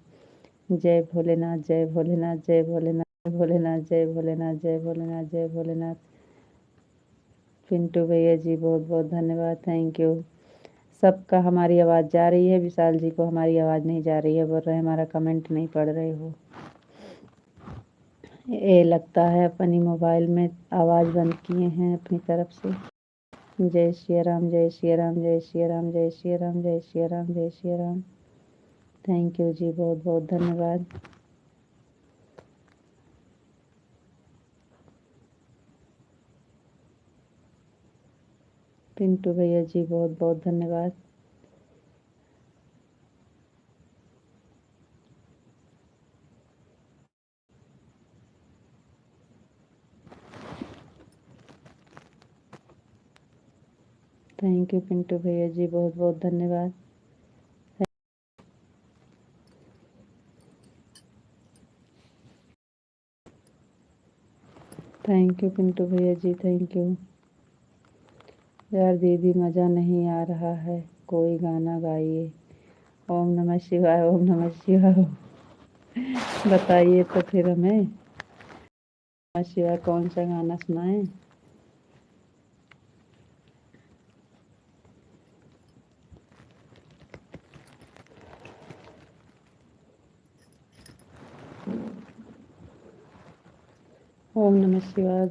जय भोलेनाथ, जय भोलेनाथ, जय भोलेनाथ, जय भोलेनाथ, जय भोलेनाथ, जय भोलेनाथ, जय भोलेनाथ। पिंटू भैया जी, बहुत बहुत धन्यवाद, थैंक यू। सबका हमारी आवाज़ जा रही है, विशाल जी को हमारी आवाज़ नहीं जा रही है, बोल रहे हमारा कमेंट नहीं पढ़ रहे हो। ये लगता है अपनी मोबाइल में आवाज़ बंद किए हैं अपनी तरफ से। जय श्री राम, जय श्री राम, जय श्री राम, जय श्री राम, जय श्री राम, जय श्री राम। थैंक यू जी, बहुत बहुत धन्यवाद। पिंटू भैया जी, बहुत बहुत धन्यवाद। थैंक यू पिंटू भैया जी, बहुत बहुत धन्यवाद। थैंक यू पिंटू भैया जी, थैंक यू। यार दीदी, मज़ा नहीं आ रहा है, कोई गाना गाइए। ओम नमः शिवाय, ओम नमः शिवाय। बताइए तो फिर हमें नमः शिवाय कौन सा गाना सुनाएं। ओम नमः शिवाय।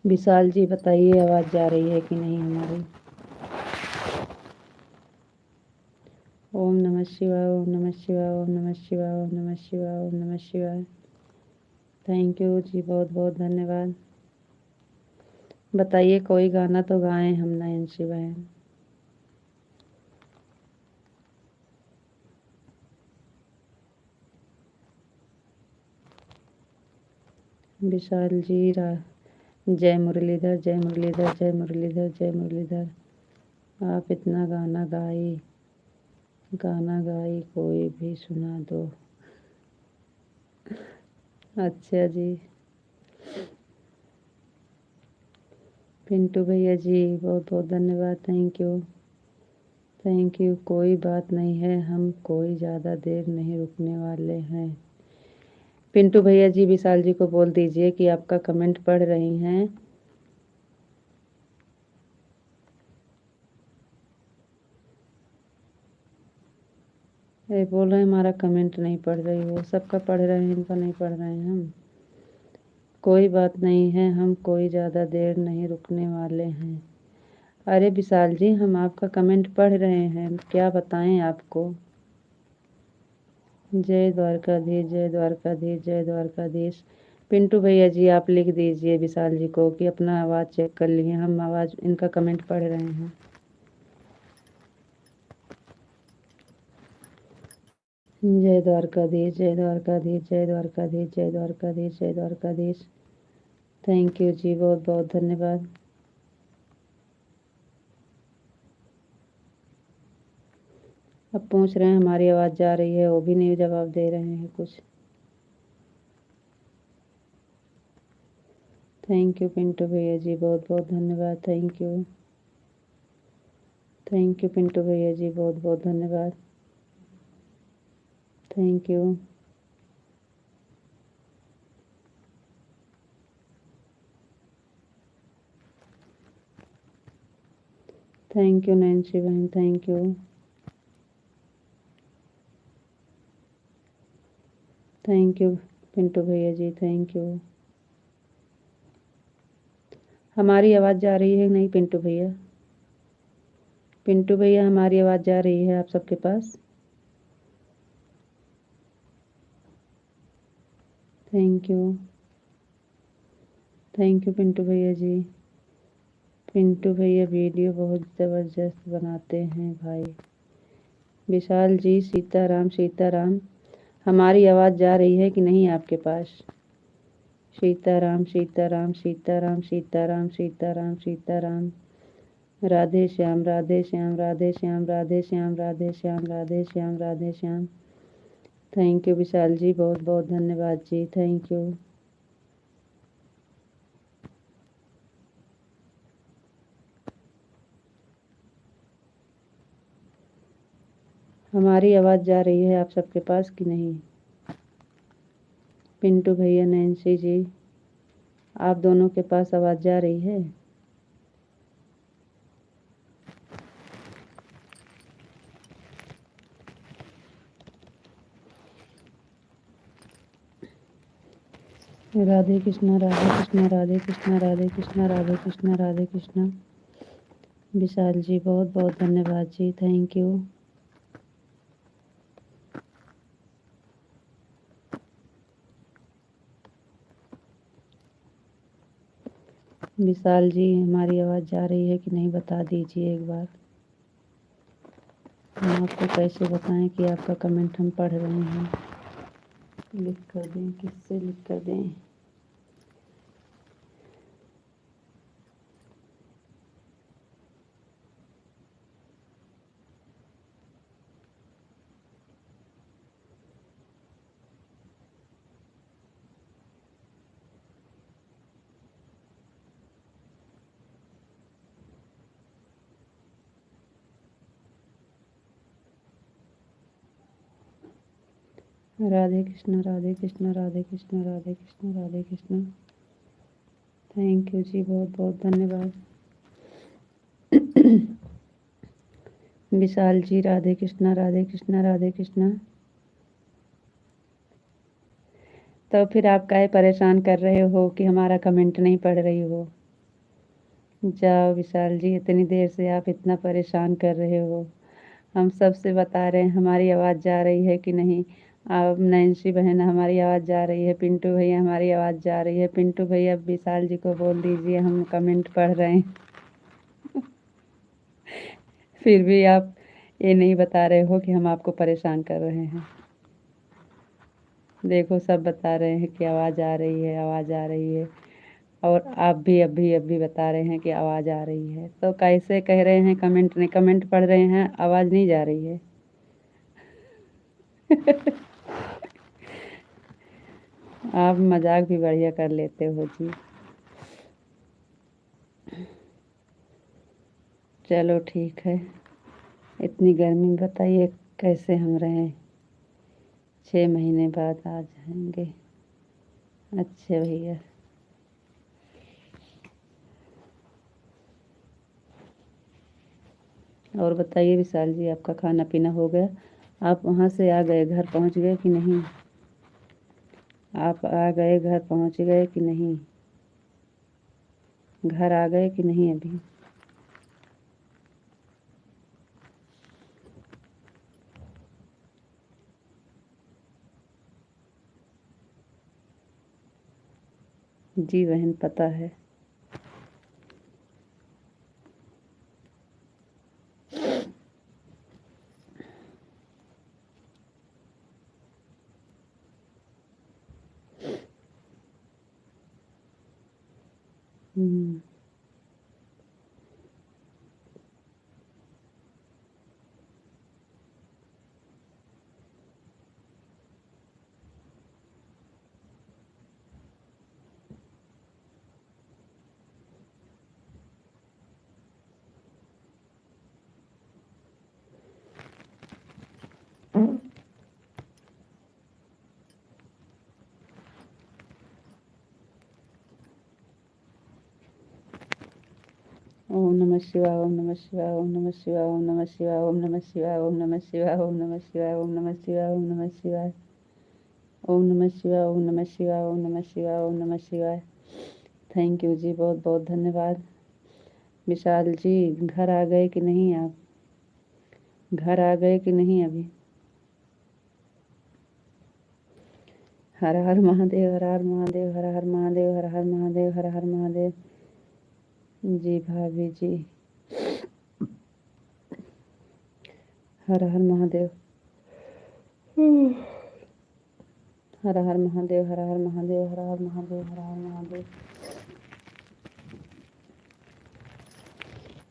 विशाल जी बताइए, आवाज़ जा रही है कि नहीं हमारी। नमः शिवाय, ओम नमः शिवाय, ओम नमः शिवाय, ओम नमः शिवाय, ओम नमः शिवाय। थैंक यू जी, बहुत बहुत धन्यवाद। बताइए कोई गाना तो गाएं हम नयनशी बहन। विशाल जी जय मुरलीधर, जय मुरलीधर, जय मुरलीधर, जय मुरलीधर। आप इतना गाना गाई कोई भी सुना दो। अच्छा जी। पिंटू भैया जी बहुत बहुत धन्यवाद, थैंक यू थैंक यू। कोई बात नहीं है, हम कोई ज़्यादा देर नहीं रुकने वाले हैं। पिंटू भैया जी विशाल जी को बोल दीजिए कि आपका कमेंट पढ़ रही हैं। ये बोल रहे हैं हमारा कमेंट नहीं पढ़ रही हो। सबका पढ़ रहे हैं, इनका नहीं पढ़ रहे हैं हम। कोई बात नहीं है, हम कोई ज़्यादा देर नहीं रुकने वाले हैं। अरे विशाल जी हम आपका कमेंट पढ़ रहे हैं, क्या बताएं आपको। जय द्वारकाधीश, जय द्वारकाधीश, जय द्वारकाधीश। पिंटू भैया जी आप लिख दीजिए विशाल जी को कि अपना आवाज़ चेक कर लिए, हम आवाज़ इनका कमेंट पढ़ रहे हैं। जय द्वारकाधीश, जय द्वारकाधीश, जय द्वारकाधीश, जय द्वारकाधीश, जय द्वारकाधीश। थैंक यू जी, बहुत बहुत धन्यवाद। अब पूछ रहे हैं हमारी आवाज़ जा रही है, वो भी नहीं जवाब दे रहे हैं कुछ। थैंक यू पिंटू भैया जी, बहुत बहुत धन्यवाद, थैंक यू पिंटू भैया जी, बहुत बहुत धन्यवाद, थैंक यू नैन्सी बहन, थैंक यू पिंटू भैया जी, थैंक यू। हमारी आवाज़ जा रही है नहीं पिंटू भैया? पिंटू भैया हमारी आवाज़ जा रही है आप सबके पास? थैंक यू पिंटू भैया जी। पिंटू भैया वीडियो बहुत ज़बरदस्त बनाते हैं भाई। विशाल जी सीताराम सीताराम, हमारी आवाज़ जा रही है कि नहीं आपके पास? सीताराम सीताराम सीताराम सीताराम सीताराम सीताराम। राधे श्याम राधे श्याम राधे श्याम राधे श्याम राधे श्याम राधे श्याम राधे श्याम। थैंक यू विशाल जी, बहुत बहुत धन्यवाद जी, थैंक यू। हमारी आवाज़ जा रही है आप सबके पास कि नहीं? पिंटू भैया, नैन्सी जी, आप दोनों के पास आवाज़ जा रही है? राधे कृष्णा राधे कृष्णा राधे कृष्णा राधे कृष्णा राधे कृष्णा राधे कृष्णा। विशाल जी बहुत बहुत धन्यवाद जी, थैंक यू। विशाल जी हमारी आवाज़ जा रही है कि नहीं बता दीजिए एक बार। हम आपको कैसे बताएं कि आपका कमेंट हम पढ़ रहे हैं? लिख कर दें, किससे लिख कर दें? राधे कृष्णा राधे कृष्णा राधे कृष्णा राधे कृष्णा राधे कृष्णा। थैंक यू जी, बहुत बहुत धन्यवाद। विशाल जी राधे कृष्णा राधे कृष्णा राधे कृष्णा। तो फिर आप काहे परेशान कर रहे हो कि हमारा कमेंट नहीं पढ़ रही हो? जाओ विशाल जी, इतनी देर से आप इतना परेशान कर रहे हो, हम सबसे बता रहे हैं हमारी आवाज़ जा रही है कि नहीं। अब नैन्सी बहन हमारी आवाज़ जा रही है, पिंटू भैया हमारी आवाज़ जा रही है। पिंटू भैया विशाल जी को बोल दीजिए, हम कमेंट पढ़ रहे हैं। फिर भी आप ये नहीं बता रहे हो कि हम आपको परेशान कर रहे हैं। देखो सब बता रहे हैं कि आवाज़ आ रही है, आवाज़ आ रही है। और आप भी अभी बता रहे हैं कि आवाज़ आ रही है, तो कैसे कह रहे हैं कमेंट नहीं, कमेंट पढ़ रहे हैं आवाज़ नहीं जा रही है। आप मजाक भी बढ़िया कर लेते हो जी। चलो ठीक है, इतनी गर्मी में बताइए कैसे हम रहें। 6 महीने बाद आ जाएंगे। अच्छे भैया। और बताइए विशाल जी, आपका खाना पीना हो गया? आप वहाँ से आ गए, घर पहुँच गए कि नहीं? आप आ गए, घर पहुँच गए कि नहीं? घर आ गए कि नहीं अभी? जी बहन पता है। हम्म। ओम नमः शिवाय, ओम नमः शिवाय, ओम नमः शिवाय, ओम नमः शिवाय, ओम नमः शिवाय, ओम नमः शिवाय, ओम नमः शिवाय, ओम नमः शिवाय, ओम नमः शिवाय, ओम नमः शिवाय, ओम नमः शिवाय, ओम नमः शिवाय, ओम नमः शिवाय। थैंक यू जी, बहुत बहुत धन्यवाद। विशाल जी घर आ गए कि नहीं आप? घर आ गए कि नहीं अभी? हर हर महादेव, हर हर महादेव, हर हर महादेव, हर हर महादेव, हर हर महादेव। जी भाभी जी, हर हर महादेव। हर हर महादेव, हर हर महादेव, हर हर महादेव, हर हर महादेव।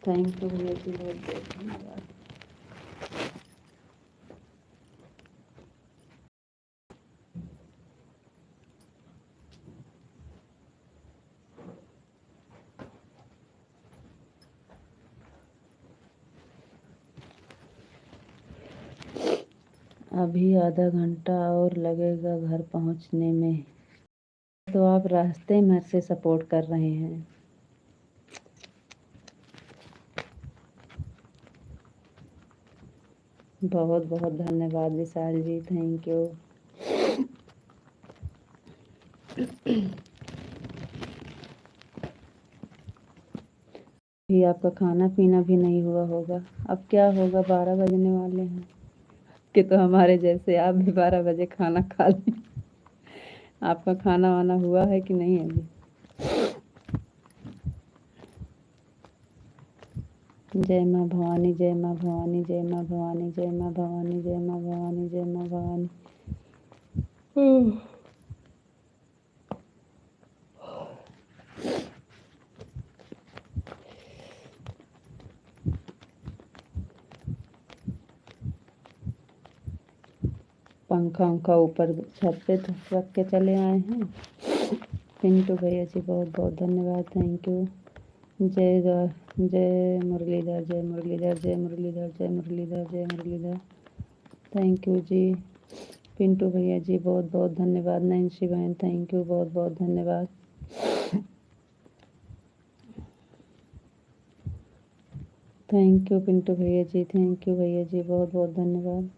थैंक यू भैया जी, बहुत बहुत धन्यवाद। अभी आधा घंटा और लगेगा घर पहुंचने में। तो आप रास्ते में से सपोर्ट कर रहे हैं। बहुत बहुत धन्यवाद विशाल जी, थैंक यू। भी आपका खाना पीना भी नहीं हुआ होगा। अब क्या होगा, 12 बजने वाले हैं कि तो हमारे जैसे आप भी 12 बजे खाना खा लें। आपका खाना वाना हुआ है कि नहीं अभी? जय माँ भवानी, जय माँ भवानी, जय माँ भवानी, जय माँ भवानी, जय माँ भवानी, जय माँ भवानी। पंखा उंखा ऊपर छत पे रख के चले आए हैं। पिंटू भैया जी बहुत बहुत धन्यवाद, थैंक यू। जय मुरलीधर, जय मुरलीधर, जय मुरलीधर, जय मुरलीधर, जय मुरलीधर। थैंक यू जी। पिंटू भैया जी बहुत बहुत धन्यवाद। नैन्सी बहन थैंक यू, बहुत बहुत धन्यवाद। थैंक यू पिंटू भैया जी, थैंक यू भैया जी, बहुत बहुत धन्यवाद।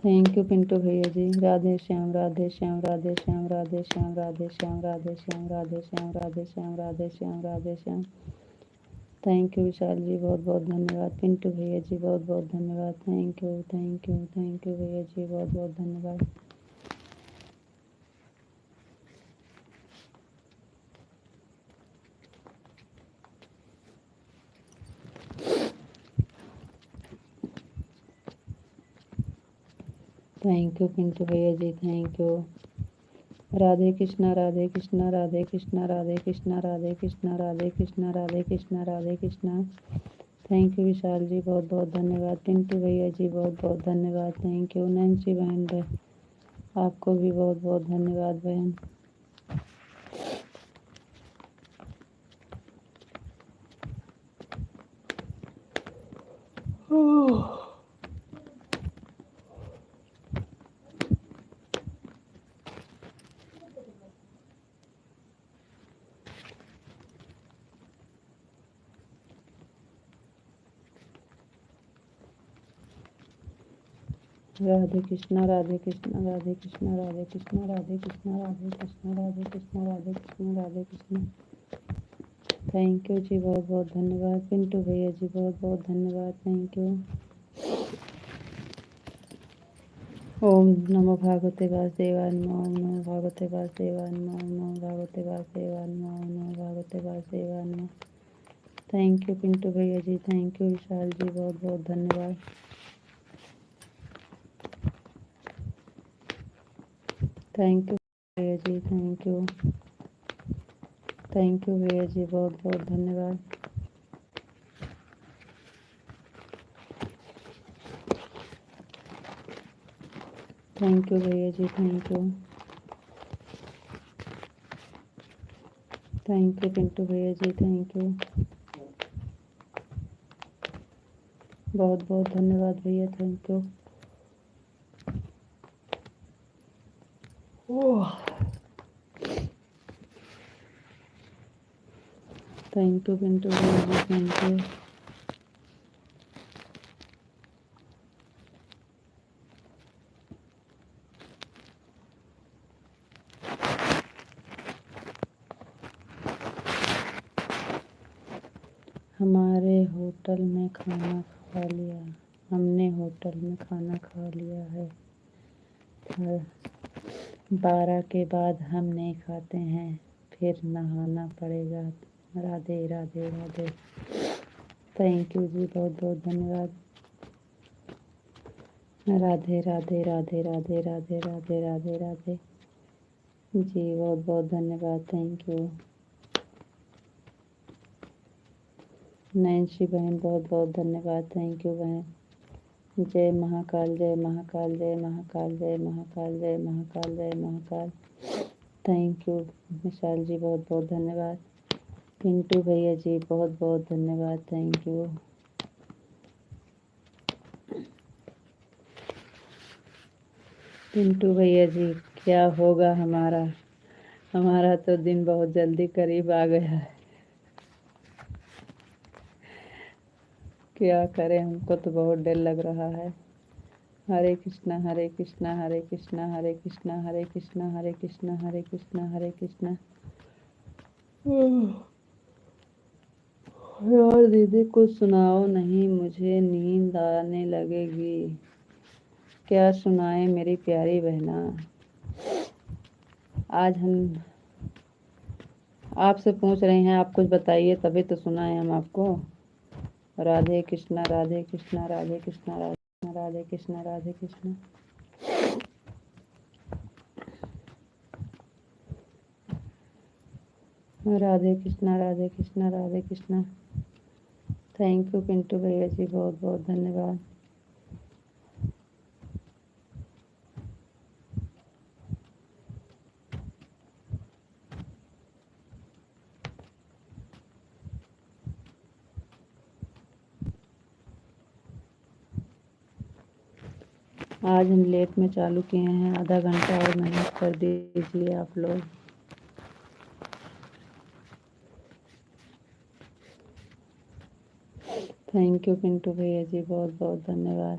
थैंक यू पिंटू भैया जी। राधे श्याम राधे श्याम राधे श्याम राधे श्याम राधे श्याम राधे श्याम राधे श्याम राधे श्याम राधे श्याम राधे श्याम। थैंक यू विशाल जी, बहुत बहुत धन्यवाद। पिंटू भैया जी बहुत बहुत धन्यवाद। Thank you thank you thank you भैया जी, बहुत बहुत धन्यवाद। थैंक यू पिंटू भैया जी, thank you. Radhe Krishna Radhe Krishna Radhe Krishna Radhe Krishna Radhe Krishna Radhe Krishna Radhe Krishna Radhe Krishna. Thank you विशाल जी, बहुत बहुत धन्यवाद। पिंटू भैया जी बहुत बहुत धन्यवाद। थैंक यू नैन्सी बहन, आपको भी बहुत बहुत धन्यवाद बहन। राधे कृष्णा राधे कृष्णा राधे कृष्णा राधे कृष्णा राधे कृष्णा राधे कृष्णा राधे कृष्णा राधे कृष्णा राधे कृष्णा। थैंक यू जी, बहुत बहुत धन्यवाद। पिंटू भैया जी बहुत बहुत धन्यवाद। Thank you. ओम नमो भागवते वासुदेवाय नमः। ओम नमो भागवते वासुदेवाय नमः। ओम नमो भागवते वासुदेवाय नमः। ओम नमो भागवते वासुदेवाय नमः। थैंक यू पिंटू भैया जी, थैंक यू विशाल जी, बहुत बहुत धन्यवाद। थैंक यू भैया जी, थैंक यू। थैंक यू भैया जी, बहुत बहुत धन्यवाद। थैंक यू भैया जी, thank you. Thank you Pintu भैया जी, थैंक यू। बहुत बहुत धन्यवाद भैया, thank you. Thank you Pintu भैया जी, थैंक यू। हमारे होटल में खाना खा लिया। हमने होटल में खाना खा लिया है। 12 के बाद हम नहीं खाते हैं, फिर नहाना पड़ेगा। राधे राधे राधे। थैंक यू जी, बहुत बहुत धन्यवाद। राधे राधे राधे राधे राधे राधे राधे राधे जी, बहुत बहुत धन्यवाद। थैंक यू नैन्सी बहन, बहुत बहुत धन्यवाद। थैंक यू बहन। जय महाकाल जय महाकाल जय महाकाल जय महाकाल जय महाकाल जय महाकाल। थैंक यू विशाल जी, बहुत बहुत धन्यवाद। पिंटू भैया जी बहुत बहुत धन्यवाद। Thank you. पिंटू भैया जी, क्या होगा हमारा हमारा तो दिन बहुत जल्दी करीब आ गया है। क्या करें, हमको तो बहुत डर लग रहा है। हरे कृष्णा हरे कृष्णा हरे कृष्णा हरे कृष्णा हरे कृष्णा हरे कृष्णा हरे कृष्णा हरे कृष्णा। यार दीदी कुछ सुनाओ, नहीं मुझे नींद आने लगेगी। क्या सुनाए मेरी प्यारी बहना। आज हम आपसे पूछ रहे हैं, आप कुछ बताइए तभी तो सुनाए हम आपको। राधे कृष्णा राधे कृष्णा राधे कृष्णा राधे कृष्णा राधे कृष्णा। राधे कृष्णा राधे कृष्णा राधे कृष्णा। थैंक यू पिंटू भैया जी, बहुत बहुत धन्यवाद। आज हम लेट में चालू किए हैं, आधा घंटा और मेहनत कर दीजिए आप लोग। थैंक यू पिंटू भैया जी, बहुत बहुत धन्यवाद।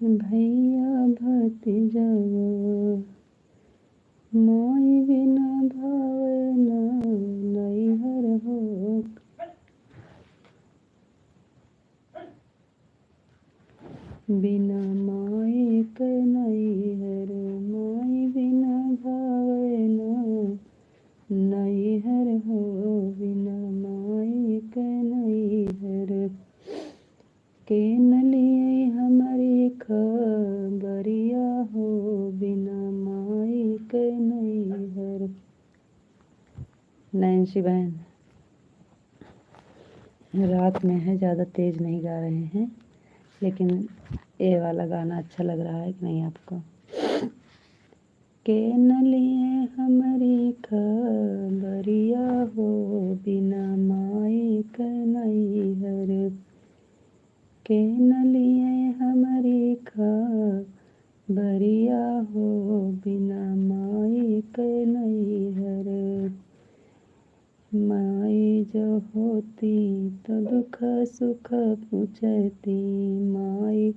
भैया भतीजवा माई बिना भावना नैहर हो। बिना माई के नैहर माई बिना भावना नैहर हो। बिना माई के नैहर के न लिए हमारी खबरिया हो। बिना माई के नैहर। नैन्सी बहन रात में है, ज़्यादा तेज़ नहीं गा रहे हैं, लेकिन ये वाला गाना अच्छा लग रहा है कि नहीं आपको। के न लिए हमारी खबरिया हो। बिना माई के नैहर के न लिए हमारी खबरिया हो। बिना माई के नैहर। माई जो होती तो दुख सुख पूछती। माई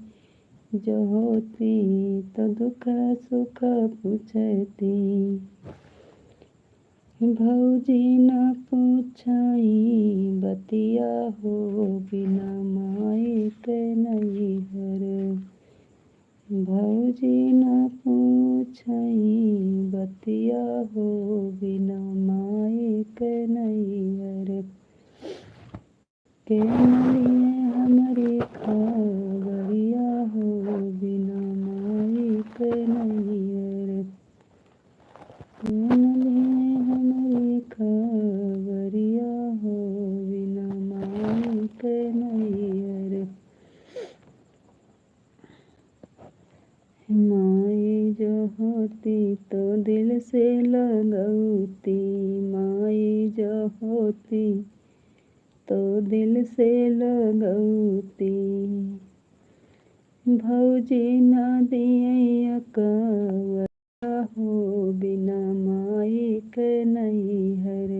जो होती तो दुख सुख पूछती। भौजी न पूछाई बतिया हो। बिना माई के नैहर। भौजी न पूछाई बतिया हो। बिना माई के नैहर के न लिए हमारी खबरिया हो। बिना माई के नैहर के न लिए हमारी खबरिया हो। बिना माई के नैहर। माई जो होती तो दिल से लगौती। माई जो होती तो दिल से लगौती। भौजी न दिए कवरिया हो। बिना माई के नैहर।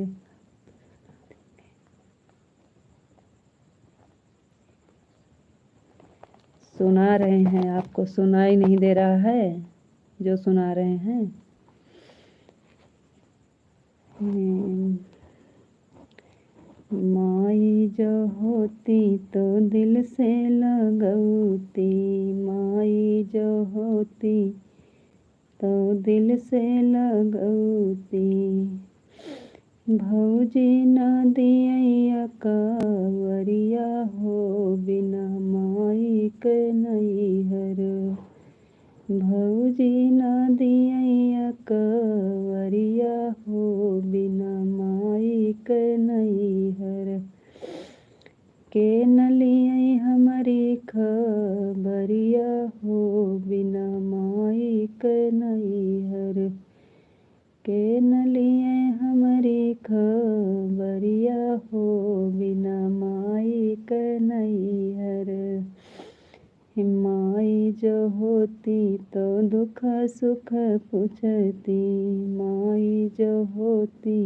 सुना रहे हैं, आपको सुनाई नहीं दे रहा है जो सुना रहे हैं। माई जो होती तो दिल से लगौती। माई जो होती तो दिल से लगौती। भौजी न दिया कवरिया हो। बिना माई के नैहर। भौजी न दिया कवरिया हो। बिना माई के नैहर के न लिए हमारी खबरिया हो। बिना माई के नैहर के न लिए हमारी खबरिया हो। बिना माई के नैहर। माई जो होती तो दुख सुख पूछती। माई जो होती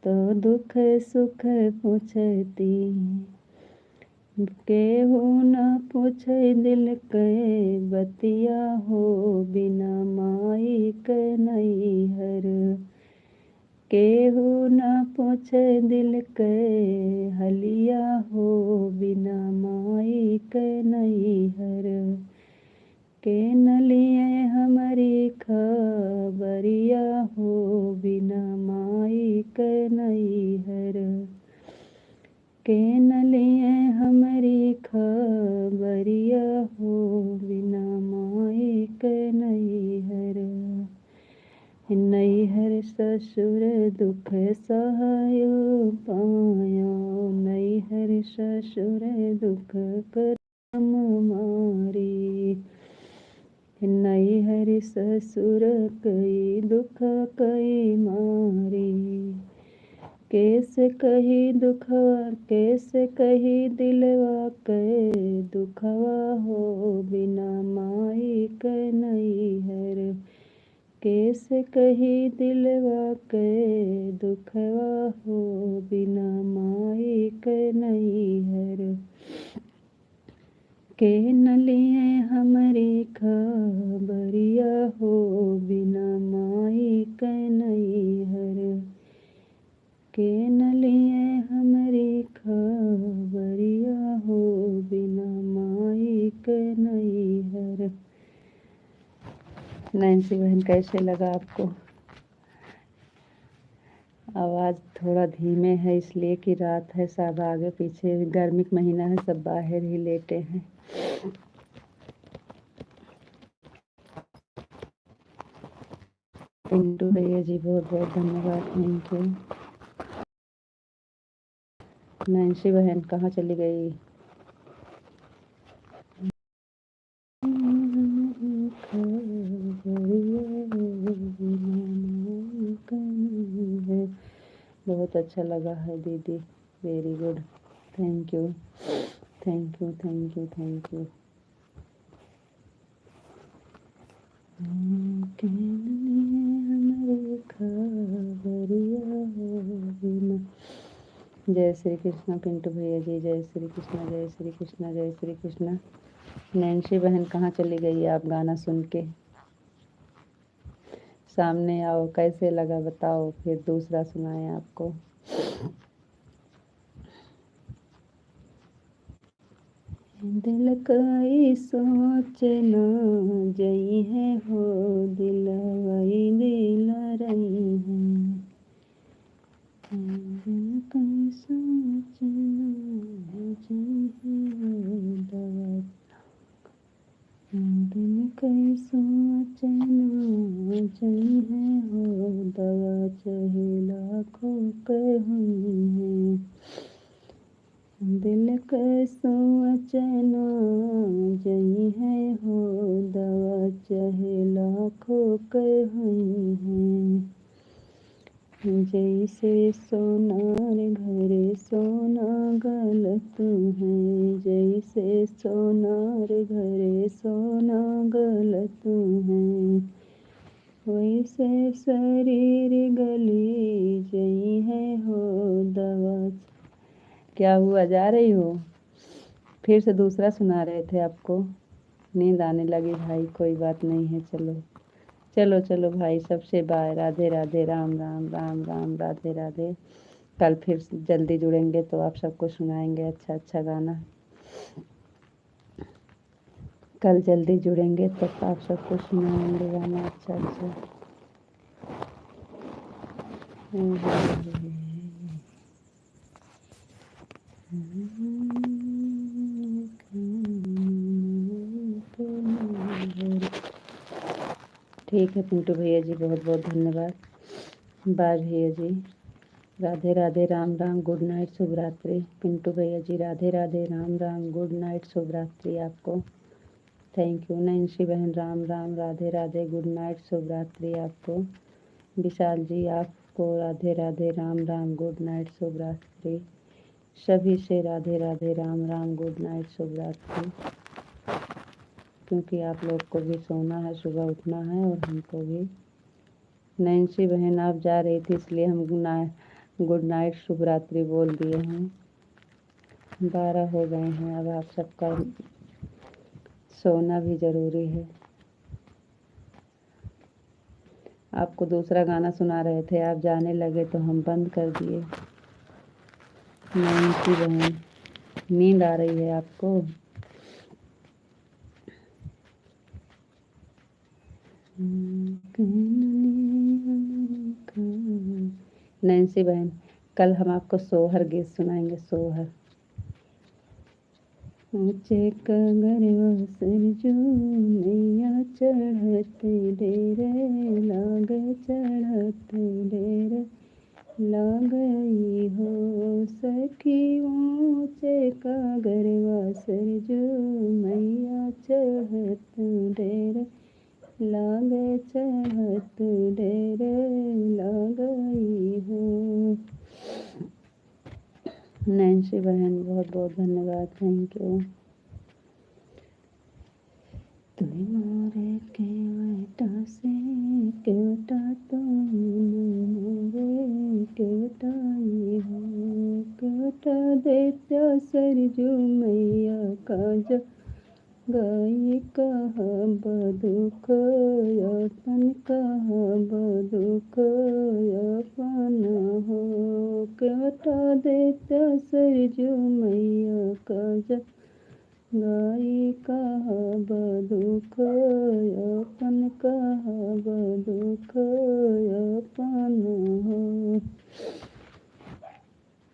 तो दुख सुख पूछती। केहू न पूछे दिल के बतिया हो। बिना माई के नैहर। केहू न पूछे दिल के हलिया हो। बिना माई के नैहर के न लिए हमारी खबरिया हो। बिना माई के नैहर के न लिए हमारी खबरिया हो। बिना माई के नैहर। नैहर ससुर दुख सहायो पायो। नैहर ससुर दुख करम मारी। नैहर ससुर कई दुख कई मारी। कैसे कही दुखवा कैसे कही दिलवा के दुखवा हो। बिना माई के नैहर कैसे कही दिलवा के दुखवा हो। बिना माई के नैहर के न लिए हमरी खबरिया हो बिना माई के नैहर के न लिए हमरी खबरिया हो बिना माई के नैहर। नैन्सी बहन कैसे लगा आपको? आवाज़ थोड़ा धीमे है इसलिए कि रात है, सब आगे पीछे, गर्मी का महीना है, सब बाहर ही लेटे हैं। पिंटू भैया जी बहुत बहुत धन्यवाद, थैंक यू। नैन्सी बहन कहाँ चली गई? बहुत अच्छा लगा है दीदी, very good, thank you thank you thank you thank you. जय श्री कृष्णा पिंटू भैया जी, जय श्री कृष्णा जय श्री कृष्णा जय श्री कृष्णा। नैन्सी बहन कहाँ चली गई आप गाना सुन के? सामने आओ, कैसे लगा बताओ, फिर दूसरा सुनाए आपको। दिल कई सोच न जई है हो, दिल वही दिल रही है। दिल कई सोच न जई है दवा, दिल कई सोच न जई है हो दवा, चाहे लाखों के हुई है। दिल के सोच न जई है हो दवा, चाहे लाखों के हुई है। जैसे सोनार घरे सोना गलत है, जैसे सोनार घरे सोना गलत है, वैसे शरीर गली जई है हो दवा। क्या हुआ, जा रही हो? फिर से दूसरा सुना रहे थे आपको, नींद आने लगी भाई, कोई बात नहीं है, चलो चलो चलो भाई, सबसे बाय, राधे राधे, राम राम राम राम, राधे राधे। कल फिर जल्दी जुड़ेंगे तो आप सबको सुनाएंगे अच्छा अच्छा गाना। कल जल्दी जुड़ेंगे तब आप सबको सुनाएंगे गाना अच्छा अच्छा। ठीक है पिंटू भैया जी, बहुत बहुत धन्यवाद। बाय भैया जी, राधे राधे, राम राम, गुड नाइट, शुभ रात्रि। पिंटू भैया जी राधे राधे, राम राम, गुड नाइट, शुभ रात्रि आपको, थैंक यू। नैन्सी बहन राम राम, राधे राधे, गुड नाइट, शुभ रात्रि आपको। विशाल जी आपको राधे राधे, राम राम, गुड नाइट, शुभ रात्रि। सभी से राधे राधे, राम राम, गुड नाइट, शुभ रात्रि। क्योंकि आप लोग को भी सोना है, सुबह उठना है और हमको भी। नैन्सी बहन आप जा रही थी इसलिए हम गुड नाइट शुभ रात्रि बोल दिए हैं। 12 हो गए हैं, अब आप सबका सोना भी ज़रूरी है। आपको दूसरा गाना सुना रहे थे, आप जाने लगे तो हम बंद कर दिए। नैन्सी बहन नींद आ रही है आपको? नैन्सी बहन कल हम आपको सोहर गीत सुनाएंगे, सोहर। ऊंचे कगरवा सरजू मैया चढ़ते डेरे, लाग चढ़ते डेरे, लागई हो सखी ऊंचे कगरवा सरजू मैया चढ़त डेरे, लाग चढ़त डेरे, लागई हो। नैन्सी बहन बहुत बहुत धन्यवाद, थैंक यू। तुम्हें मोरे केवटा से केवटा तुम मोरे केवटाई हो, केवटा देत्या सरजू मैया काज गई कहाँ बदुख अपन कहाँ बदुख अपन हो केवटा देता सरजू मैया का गई कहाँ बदुख अपन कहाँ बदुख अपन हो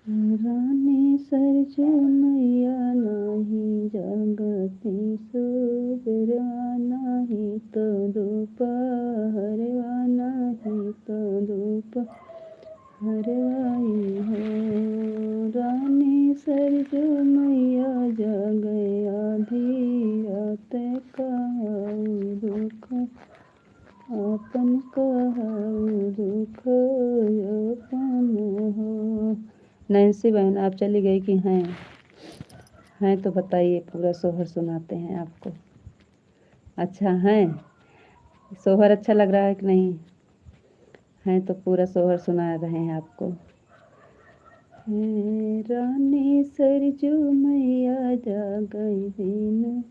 रानी सरजू मैया नाही जागती सुबेरवा नाही तो दोपहरवा नाही तो दोपहरवाई हो रानी सरजू मैया जागे आधी रात कहाऊ दुख अपन कहाऊ दुख अपन हो। नैन्सी बहन आप चली गई कि हैं तो बताइए, पूरा सोहर सुनाते हैं आपको। अच्छा है, सोहर अच्छा लग रहा है कि नहीं है? तो पूरा सोहर सुना रहे हैं आपको। रानी सरजू मैया जागई दिन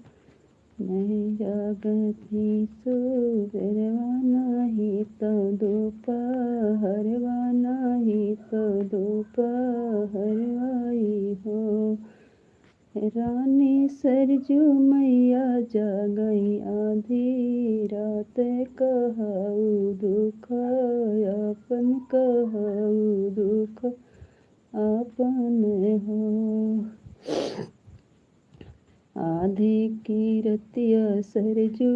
नहीं जागती सुबेरवा नाही तो दोपहरवा नाही तो दोपहरवाई हो रानी सरजू मैया जागई आधी रात कहाऊ दुख अपन कहाऊ दुख अपन हो आधी की रतिया सरजू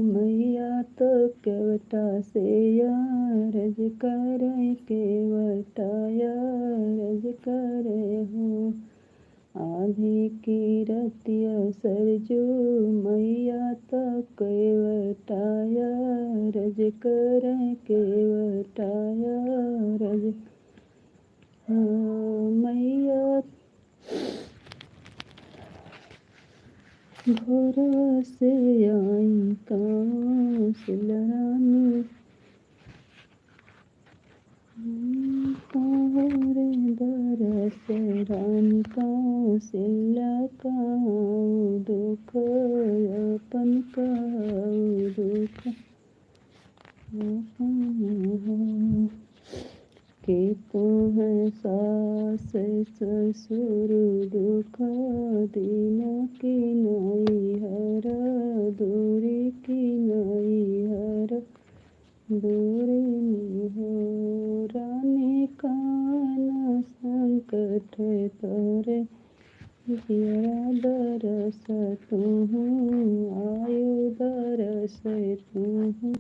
मैया तो केवटा से यारज करे केवटा यारज करे हो आधी की रतिया सरजू मैया तो केवटा यारज करे केवटा यारज मैया घोड़ा से आई कौशल रानी रे दरस रानी कौशल काऊ दुख अपन काऊ दुख के तुम सास ससुर दुख दिन की नई हर दूरी की नई हर दूरी हो रानी कान संकट तोरे जिया दरस तुहूँ आयु दरस तुहूँ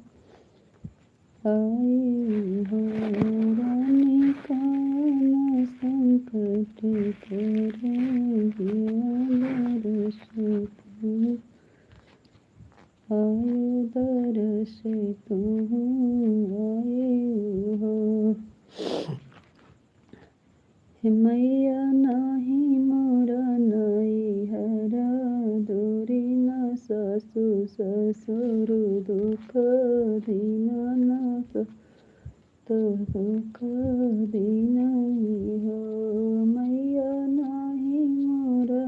आई हो रानी कान संकट तोरे जिया दरस तुहूँ आयु दरस तुहूँ आयु हो मैया नाही मोरा नाई हरा दूरी न सासु ससुर दुख दीना न तो दुख दीना हो मैया नाही मोरा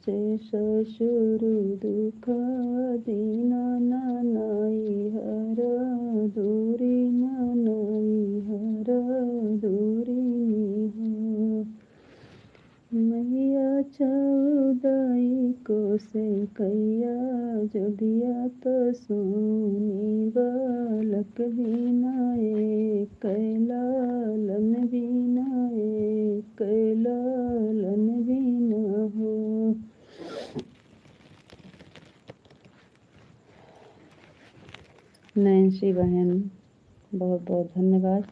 से ससुर दुख दीना नाई हरा दूरी नाई हरा दूरी हो मैया चौदाई को से कैया जोगिया तो सोनी बालक बिनाए कैलालन बिनाए कैलालन बिना हो नैन्सी बहन बहुत बहुत धन्यवाद।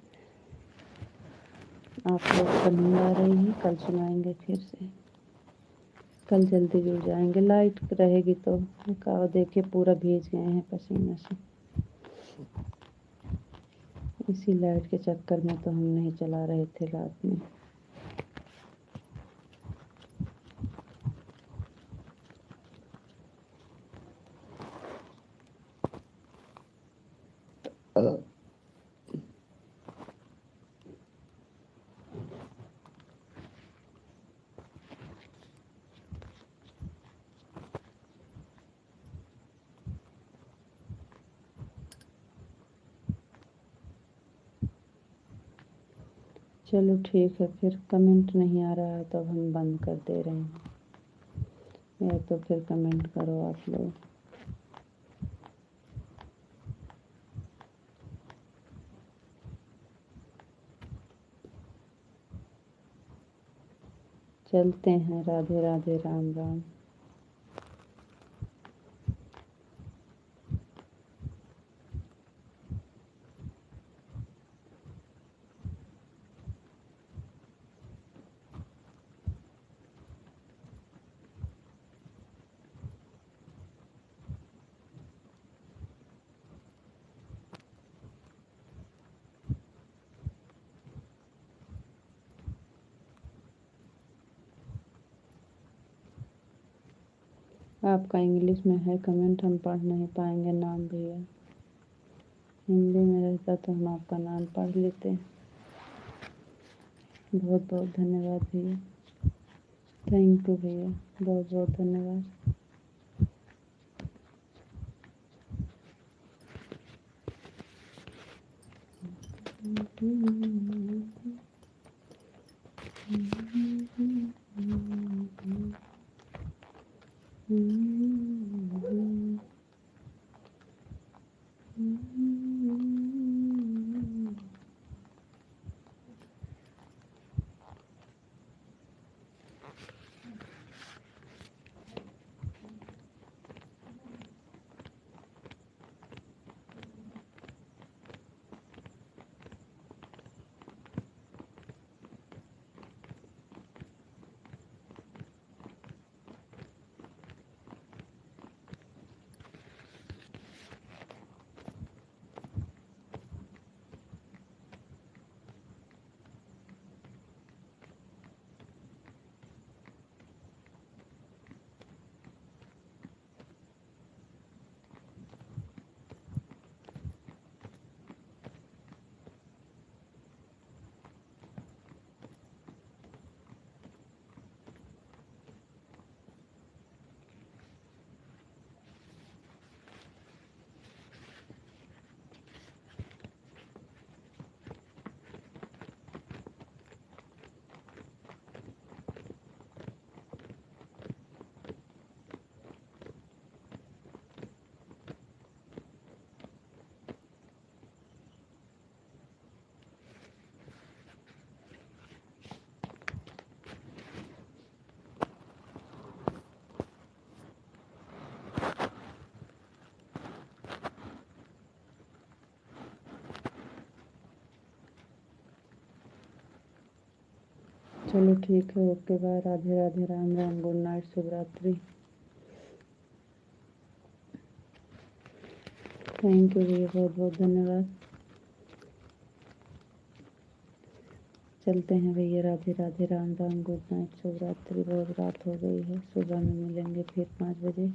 आप लोग को नींद आ रही है, कल सुनाएंगे फिर से। कल जल्दी जुड़ जाएंगे, लाइट रहेगी तो। कहा देखिए पूरा भीज गए हैं पसीने से। इसी लाइट के चक्कर में तो हम नहीं चला रहे थे रात में। चलो ठीक है, फिर कमेंट नहीं आ रहा है तो अब हम बंद कर दे रहे हैं, या तो फिर कमेंट करो आप लोग। चलते हैं, राधे राधे, राम राम। आपका इंग्लिश में है कमेंट, हम पढ़ नहीं पाएंगे नाम भैया, हिंदी में रहता तो हम आपका नाम पढ़ लेते। बहुत बहुत धन्यवाद भैया, थैंक यू भैया, बहुत बहुत धन्यवाद। चलो ठीक है, okay bye, Radhe Radhe, Ram Ram, good night, शुभ रात्रि। थैंक यू भैया, बहुत बहुत धन्यवाद। चलते हैं भैया, राधे राधे, राम राम, गुड नाइट, शुभ रात्रि। बहुत रात हो गई है, सुबह में मिलेंगे फिर 5 बजे।